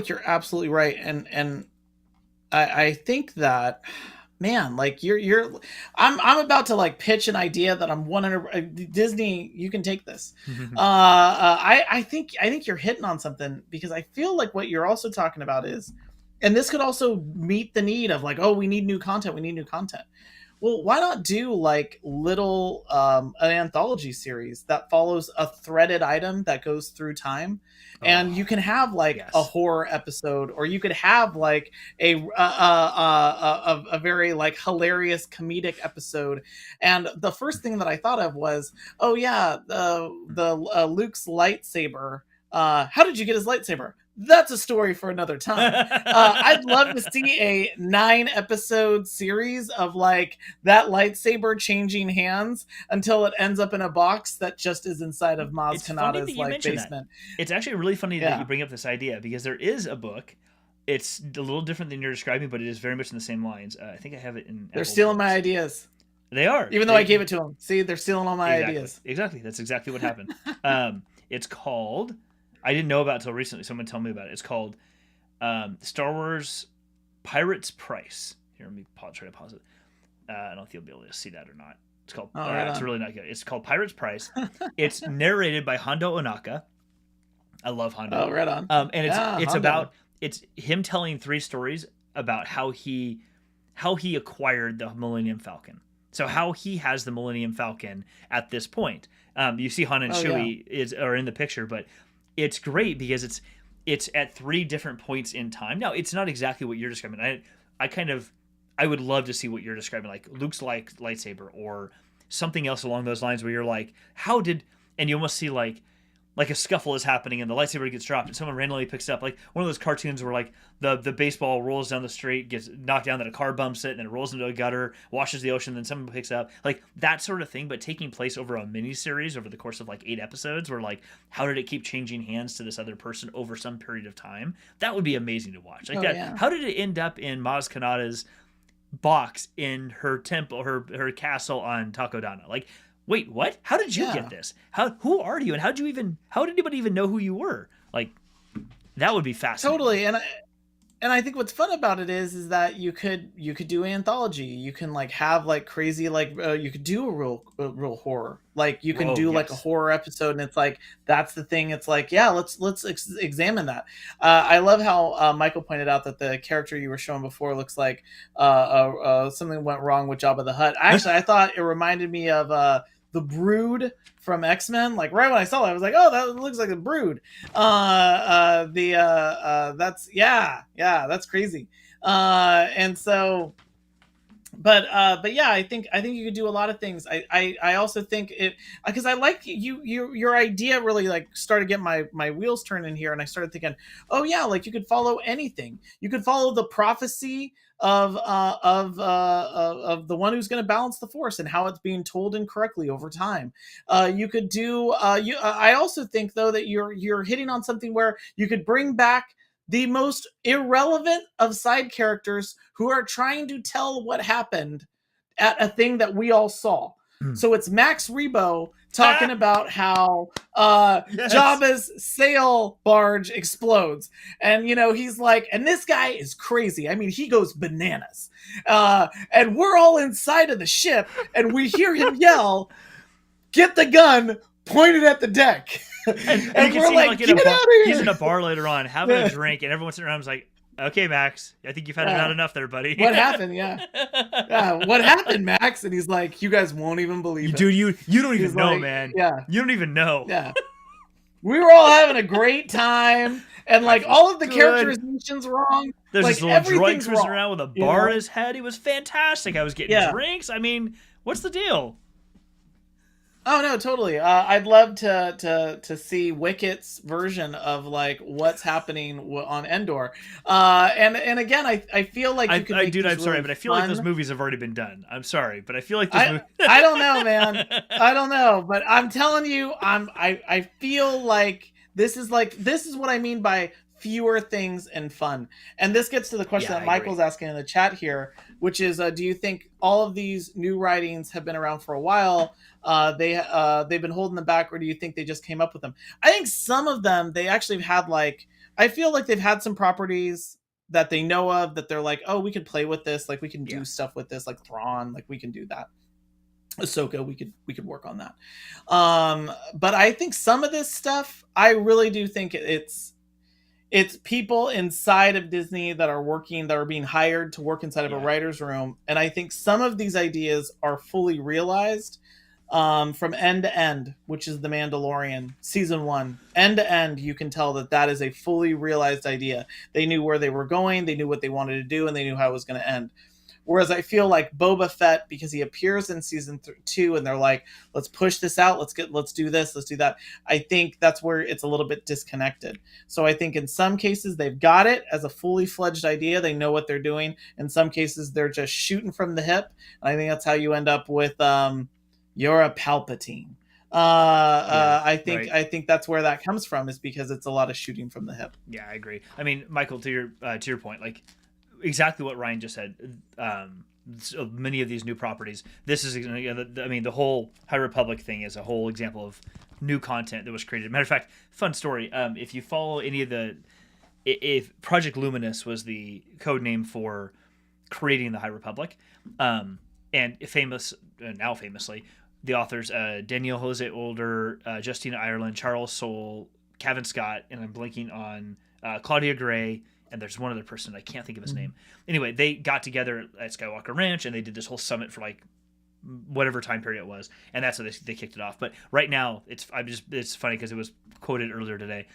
you're absolutely right, and I think that, man, like I'm about to like pitch an idea that I'm 100 Disney. You can take this. I think you're hitting on something because I feel like what you're also talking about is, and this could also meet the need of like, oh, we need new content. We need new content. Well, why not do like little an anthology series that follows a threaded item that goes through time, and you can have like a horror episode, or you could have like a very like hilarious comedic episode. And the first thing that I thought of was, oh yeah, the Luke's lightsaber. How did you get his lightsaber? That's a story for another time. I'd love to see a 9-episode series of like that lightsaber changing hands until it ends up in a box that just is inside of Maz Kanata's like basement. That. It's actually really funny that you bring up this idea because there is a book. It's a little different than you're describing, but it is very much in the same lines. I think I have it in. They're stealing my ideas. They are. Even though I gave it to them. See, they're stealing all my ideas. Exactly. That's exactly what happened. It's called. I didn't know about it until recently. Someone told me about it. It's called Star Wars Pirate's Price. Here, let me try to pause it. I don't know if you'll be able to see that or not. It's called. It's really not good. It's called Pirate's Price. It's narrated by Hondo Ohnaka. I love Hondo. Oh, right on. And it's about it's him telling 3 stories about how he how he acquired the Millennium Falcon. So how he has the Millennium Falcon at this point. You see Han and Chewie are in the picture, but it's great because it's at 3 different points in time. Now, it's not exactly what you're describing. I would love to see what you're describing, like Luke's lightsaber or something else along those lines, where you're like, and you almost see like a scuffle is happening and the lightsaber gets dropped and someone randomly picks it up, like one of those cartoons where like the baseball rolls down the street, gets knocked down, then a car bumps it, and then it rolls into a gutter, washes the ocean, then someone picks it up, like that sort of thing, but taking place over a mini series over the course of like 8 episodes, where like, how did it keep changing hands to this other person over some period of time? That would be amazing to watch. Like how did it end up in Maz Kanata's box in her temple, her castle on Takodana? Like, wait, what? How did you get this? Who are you? And how did anybody even know who you were? Like, that would be fascinating. Totally. And I think what's fun about it is that you could do anthology. You can like have like crazy, like you could do a real horror. Like you can do like a horror episode, and it's like, that's the thing. It's like, yeah, let's examine that. I love how Michael pointed out that the character you were showing before looks like something went wrong with Jabba the Hutt. Actually, I thought it reminded me of the Brood from X-Men. Like right when I saw that, I was like, oh, that looks like a Brood. That's crazy. And so, but yeah, I think you could do a lot of things. I also think it, because I like your idea really like started getting my wheels turning here, and I started thinking, oh yeah, like you could follow anything. You could follow the prophecy of the one who's going to balance the Force and how it's being told incorrectly over time. You could do. I also think though that you're hitting on something where you could bring back the most irrelevant of side characters who are trying to tell what happened at a thing that we all saw. So it's Max Rebo talking about how Jabba's sail barge explodes. And, he's like, and this guy is crazy. I mean, he goes bananas. And we're all inside of the ship, and we hear him yell, "Get the gun pointed at the deck." And we're like, get out of here. He's in a bar later on having a drink, and everyone's sitting around is like, okay, Max, I think you've had about enough there, buddy. What happened? Yeah. What happened, Max? And he's like, you guys won't even believe it. Dude, you don't even know, man. Yeah. You don't even know. Yeah. We were all having a great time, and like all of the characterizations wrong. There's like, this little droid cruising around with a bar in his head. He was fantastic. I was getting drinks. I mean, what's the deal? Oh no, totally. I'd love to see Wicket's version of like what's happening on Endor. And again, I feel like you could. I'm sorry, but I feel like those movies have already been done. I'm sorry, but I feel like I don't know, man. I don't know, but I'm telling you, I feel like this is what I mean by fewer things and fun. And this gets to the question that Michael's asking in the chat here, which is, do you think all of these new writings have been around for a while? They've been holding them back, or do you think they just came up with them? I think some of them, they actually have had I feel like they've had some properties that they know of that they're like, oh, we could play with this. Like we can do stuff with this, like Thrawn, like we can do that. Ahsoka, we could work on that. But I think some of this stuff, I really do think it's people inside of Disney that are being hired to work inside of a writer's room. And I think some of these ideas are fully realized from end to end, which is The Mandalorian season 1. End to end, you can tell that is a fully realized idea. They knew where they were going, they knew what they wanted to do, and they knew how it was going to end. Whereas I feel like Boba Fett, because he appears in season 2 and they're like, let's push this out. Let's do this. Let's do that. I think that's where it's a little bit disconnected. So I think in some cases they've got it as a fully fledged idea. They know what they're doing. In some cases they're just shooting from the hip. And I think that's how you end up with you're a Palpatine. I think that's where that comes from, is because it's a lot of shooting from the hip. Yeah, I agree. I mean, Michael, to your point, like, exactly what Ryan just said. So many of these new properties, this is, I mean, the whole High Republic thing is a whole example of new content that was created. Matter of fact, fun story. If you follow any of if Project Luminous was the code name for creating the High Republic, and now famously, the authors Daniel Jose Older, Justina Ireland, Charles Soule, Kevin Scott, and I'm blanking on Claudia Gray, and there's one other person, I can't think of his name. Anyway, they got together at Skywalker Ranch and they did this whole summit for like whatever time period it was, and that's how they kicked it off. But right now, it's funny because it was quoted earlier today.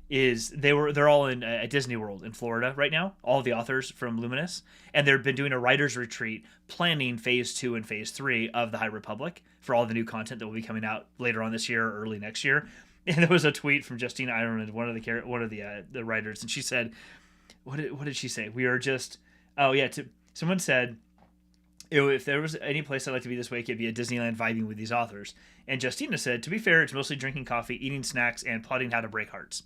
They're all in at Disney World in Florida right now, all the authors from Luminous, and they've been doing a writers retreat planning phase 2 and phase 3 of the High Republic for all the new content that will be coming out later on this year or early next year. And there was a tweet from Justine Ireland, one of the writers, and she said, what did she say? We are just someone said, if there was any place I'd like to be this week, it'd be at Disneyland vibing with these authors. And Justina said, to be fair, it's mostly drinking coffee, eating snacks, and plotting how to break hearts.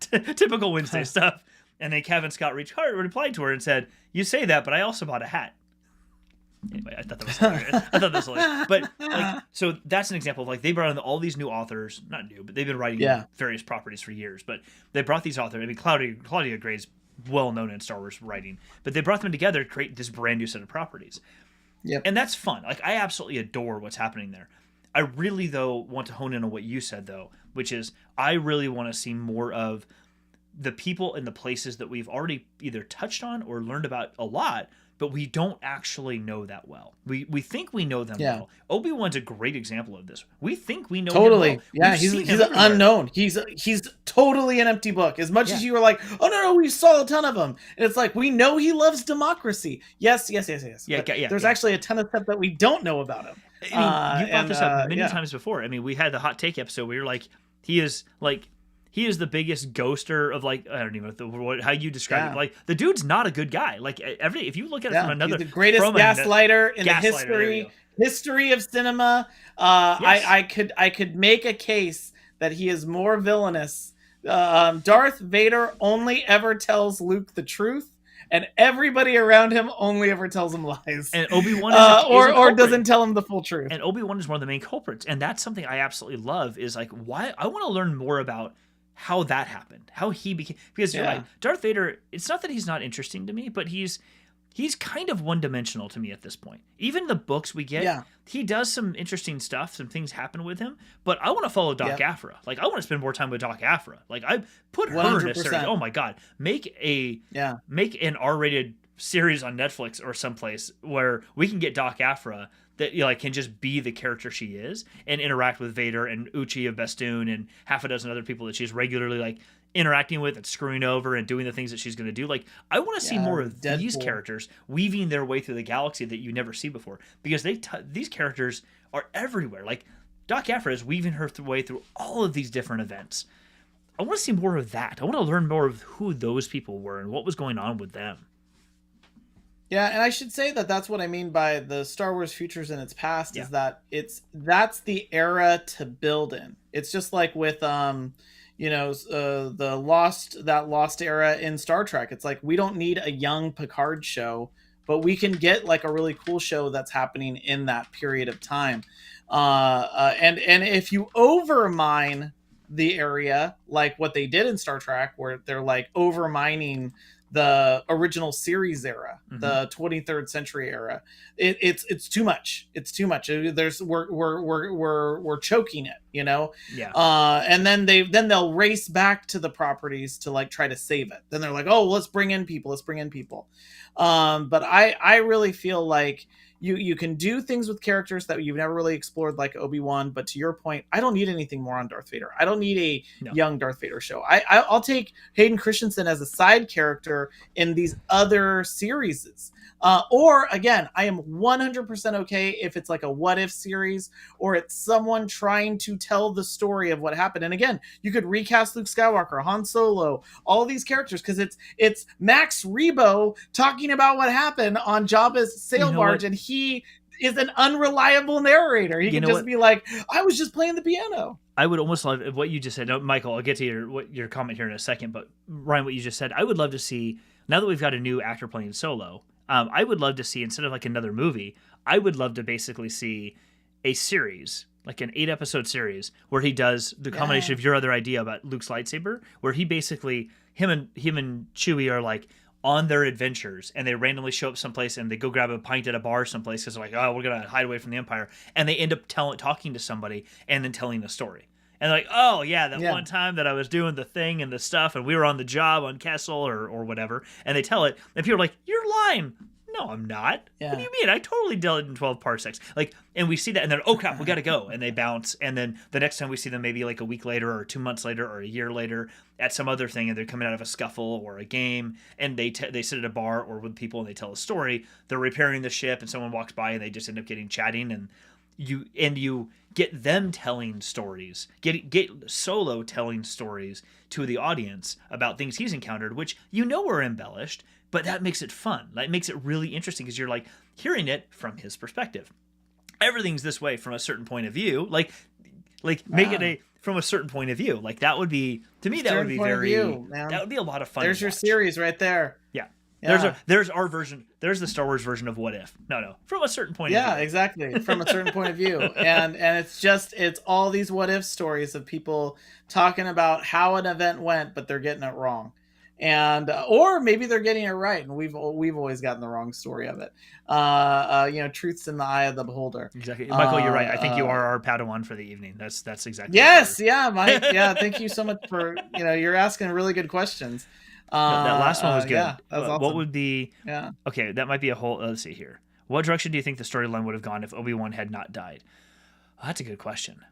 Typical Wednesday stuff. And then Kevin Scott replied to her and said, you say that, but I also bought a hat. Anyway, I thought that was hilarious. But like, so that's an example of like they brought in all these new authors, not new, but they've been writing various properties for years. But they brought these authors. I mean, Claudia Gray's well known in Star Wars writing, but they brought them together to create this brand new set of properties. Yeah, and that's fun. Like I absolutely adore what's happening there. I really though want to hone in on what you said though, which is I really want to see more of the people and the places that we've already either touched on or learned about a lot, but we don't actually know that well. We think we know them well. Obi-Wan's a great example of this. We think we know him well. Yeah, he's an unknown. He's totally an empty book. As much as you were like, oh no, we saw a ton of him. And it's like, we know he loves democracy. Yes. There's actually a ton of stuff that we don't know about him. I mean, you brought this up many times before. I mean, we had the hot take episode where you're like, he is the biggest ghoster of like, I don't even know how you describe it. Like the dude's not a good guy. Like if you look at it from another, he's the greatest gaslighter in the history of cinema. I could make a case that he is more villainous. Darth Vader only ever tells Luke the truth, and everybody around him only ever tells him lies. And Obi-Wan or doesn't tell him the full truth. And Obi-Wan is one of the main culprits, and that's something I absolutely love. Is like why I want to learn more about how that happened, how he became, because you're right, Darth Vader, it's not that he's not interesting to me, but he's kind of one-dimensional to me at this point. Even the books we get, he does some interesting stuff, some things happen with him, but I want to follow Doc Aphra. Like, I want to spend more time with Doc Aphra. Like, I put her 100%. In a series. Oh my God. Make an R-rated series on Netflix or someplace where we can get Doc Aphra that can just be the character she is and interact with Vader and Uchi of Bestoon and half a dozen other people that she's regularly interacting with and screwing over and doing the things that she's going to do. Like, I want to see more of these characters weaving their way through the galaxy that you never see before, because these characters are everywhere. Like, Doc Aphra is weaving her way through all of these different events. I want to see more of that. I want to learn more of who those people were and what was going on with them. Yeah, and I should say that that's what I mean by the Star Wars futures in its past is that that's the era to build in. It's just like with the lost era in Star Trek. It's like we don't need a young Picard show, but we can get like a really cool show that's happening in that period of time. And if you overmine the area like what they did in Star Trek, where they're like overmining the original series era, the 23rd century era, it's too much. It's too much. We're choking it, and then they'll race back to the properties to like try to save it. Then they're like, oh, let's bring in people. But I really feel like you can do things with characters that you've never really explored, like Obi-Wan. But to your point, I don't need anything more on Darth Vader. I don't need a young Darth Vader show. I'll take Hayden Christensen as a side character in these other series. Or again, I am 100% okay if it's like a what if series, or it's someone trying to tell the story of what happened. And again, you could recast Luke Skywalker, Han Solo, all these characters, because it's Max Rebo talking about what happened on Jabba's sail barge, and he is an unreliable narrator. He can just be like, I was just playing the piano. I would almost love what you just said. No, Michael, I'll get to your comment here in a second, but Ryan, what you just said, I would love to see, now that we've got a new actor playing Solo, I would love to see, instead of like another movie, I would love to basically see a series, like an 8-episode series, where he does the combination of your other idea about Luke's lightsaber, where he basically, him and Chewie are like on their adventures, and they randomly show up someplace and they go grab a pint at a bar someplace because they're like, oh, we're going to hide away from the Empire. And they end up talking to somebody and then telling the story. And like, oh yeah, that Yeah. one time that I was doing the thing and the stuff, and we were on the job on Kessel or whatever, and they tell it, and people are like, "You're lying." No, I'm not. Yeah. What do you mean? I totally did it in 12 parsecs. Like, and we see that, and then, oh crap, we gotta go, and they bounce, and then the next time we see them, maybe like a week later, or 2 months later, or a year later, at some other thing, and they're coming out of a scuffle or a game, and they sit at a bar or with people, and they tell a story. They're repairing the ship, and someone walks by, and they just end up getting chatting, and you get them telling stories, get Solo telling stories to the audience about things he's encountered, which are embellished, but that makes it fun. That makes it really interesting because you're like hearing it from his perspective. Everything's this way from a certain point of view. Like make it from a certain point of view. Like that would be, to me, that would be that would be a lot of fun. There's your series right there. Yeah. There's our version. There's the Star Wars version of What If. No, from a certain point of view. Yeah, exactly. From a certain point of view. And it's all these what if stories of people talking about how an event went, but they're getting it wrong. And or maybe they're getting it right, and we've always gotten the wrong story of it. Truth's in the eye of the beholder. Exactly, Michael. You're right. I think you are our Padawan for the evening. That's exactly. Yes, yeah, Mike. Yeah, thank you so much for you're asking really good questions. That last one was good. Yeah, that was awesome. What would be? Yeah. Okay, that might be a whole. Let's see here. What direction do you think the storyline would have gone if Obi-Wan had not died? Oh, that's a good question.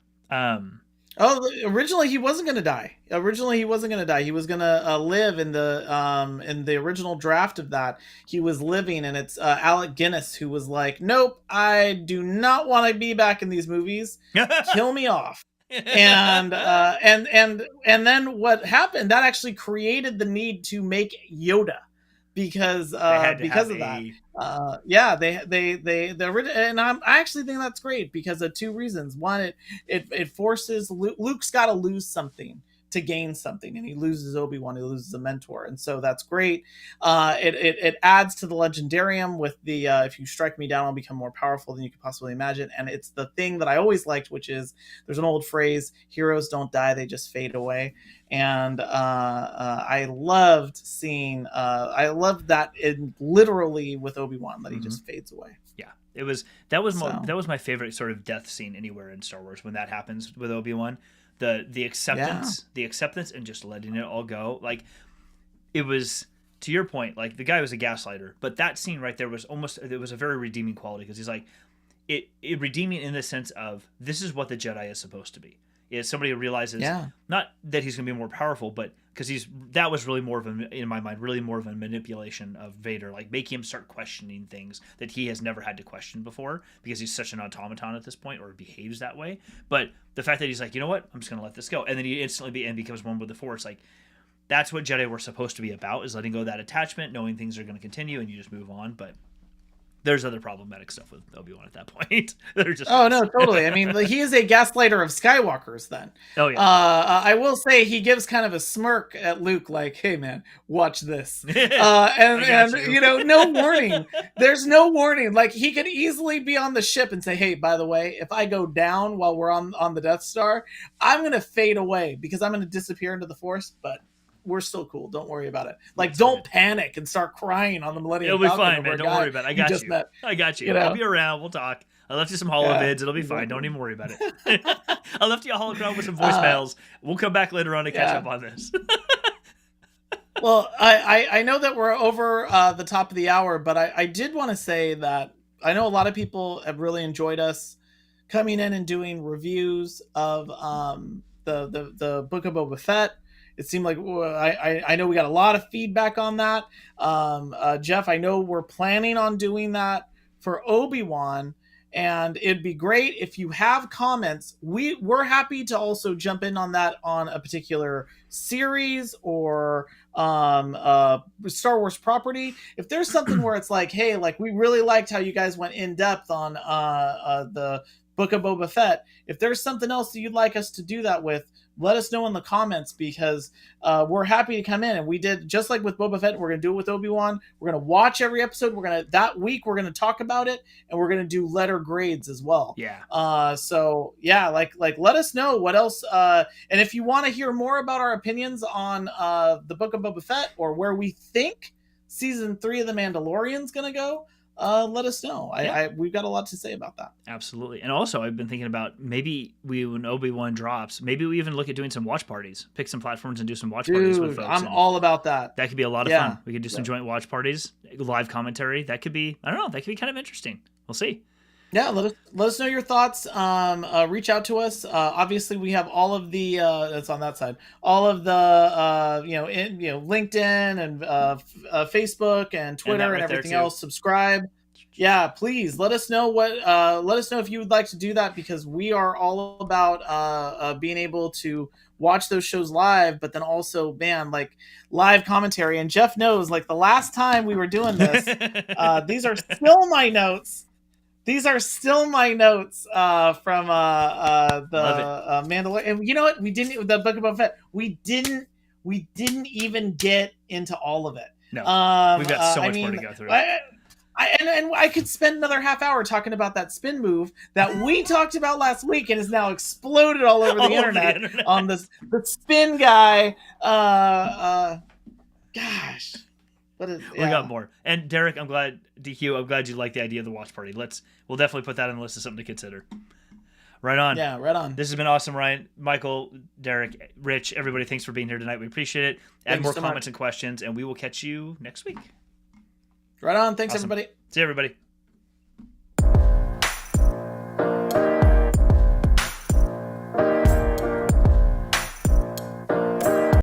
Originally he wasn't going to die. He was going to live in the original draft of that. He was living, and it's Alec Guinness who was like, "Nope, I do not want to be back in these movies. Kill me off." And then what happened? That actually created the need to make Yoda. Because of that, and I actually think that's great because of two reasons. One, it forces Luke's got to lose something to gain something, and he loses Obi-Wan, he loses a mentor, and so that's great. It adds to the legendarium with the if you strike me down, I'll become more powerful than you could possibly imagine. And it's the thing that I always liked, which is there's an old phrase: heroes don't die, they just fade away. And I loved seeing I loved that literally with Obi-Wan, that he just fades away. Yeah, that was my favorite sort of death scene anywhere in Star Wars when that happens with Obi-Wan. The acceptance and just letting it all go. Like, it was, to your point, like the guy was a gaslighter, but that scene right there was it was a very redeeming quality, because he's like it redeeming in the sense of this is what the Jedi is supposed to be. Is somebody who realizes not that he's going to be more powerful, but because that was really more of in my mind, really more of a manipulation of Vader, like make him start questioning things that he has never had to question before because he's such an automaton at this point, or behaves that way. But the fact that he's like, you know what, I'm just going to let this go, and then he instantly becomes one with the Force. Like, that's what Jedi were supposed to be about, is letting go of that attachment, knowing things are going to continue, and you just move on. But there's other problematic stuff with Obi-Wan at that point. They're just no, totally. I mean, he is a gaslighter of Skywalkers then. Oh yeah. I will say he gives kind of a smirk at Luke, like, "Hey man, watch this." And no warning. There's no warning. Like, he could easily be on the ship and say, "Hey, by the way, if I go down while we're on the Death Star, I'm going to fade away because I'm going to disappear into the Force, but we're still cool. Don't worry about it. Like, don't panic and start crying on the Millennium Falcon. It'll be fine, man. Don't worry about it. I got you. I got you. I'll be around. We'll talk. I left you some holovids. It'll be fine. Don't even worry about it. I left you a hologram with some voicemails. We'll come back later on to catch up on this. Well, I know that we're over the top of the hour, but I did want to say that I know a lot of people have really enjoyed us coming in and doing reviews of the Book of Boba Fett. It seemed like I know we got a lot of feedback on that. Jeff, I know we're planning on doing that for Obi-Wan, and it'd be great if you have comments. We're happy to also jump in on that on a particular series or Star Wars property. If there's something where it's like, hey, like, we really liked how you guys went in depth on the Book of Boba Fett. If there's something else that you'd like us to do that with, let us know in the comments, because we're happy to come in. And we did, just like with Boba Fett, we're going to do it with Obi-Wan. We're going to watch every episode. That week, we're going to talk about it, and we're going to do letter grades as well. Yeah. So yeah, like let us know what else. And if you want to hear more about our opinions on the Book of Boba Fett, or where we think season 3 of The Mandalorian's going to go, let us know. We've got a lot to say about that. Absolutely. And also, I've been thinking about maybe when Obi-Wan drops, maybe we even look at doing some watch parties, pick some platforms and do some watch parties with folks. I'm all about that. That could be a lot of fun. We could do some joint watch parties, live commentary. That could be, I don't know, that could be kind of interesting. We'll see. Yeah, let us know your thoughts. Reach out to us. Obviously, we have all of the that's on that side. All of the LinkedIn and Facebook and Twitter and everything else. Subscribe. Yeah, please let us know what. Let us know if you would like to do that, because we are all about being able to watch those shows live, but then also, man, like live commentary. And Jeff knows, like the last time we were doing this, these are still my notes. These are still my notes from the Mandalorian. And you know what? The Book of Boba Fett. We didn't even get into all of it. No, we've got so much more to go through. I could spend another half hour talking about that spin move that we talked about last week and is now exploded all over the internet on the spin guy. Gosh. We got more. And Derek, I'm glad you like the idea of the watch party. We'll definitely put that on the list of something to consider. Right on. Yeah, right on. This has been awesome, Ryan, Michael, Derek, Rich, everybody. Thanks for being here tonight. We appreciate it. Add more comments and questions, and we will catch you next week. Right on. Thanks, everybody. See you, everybody.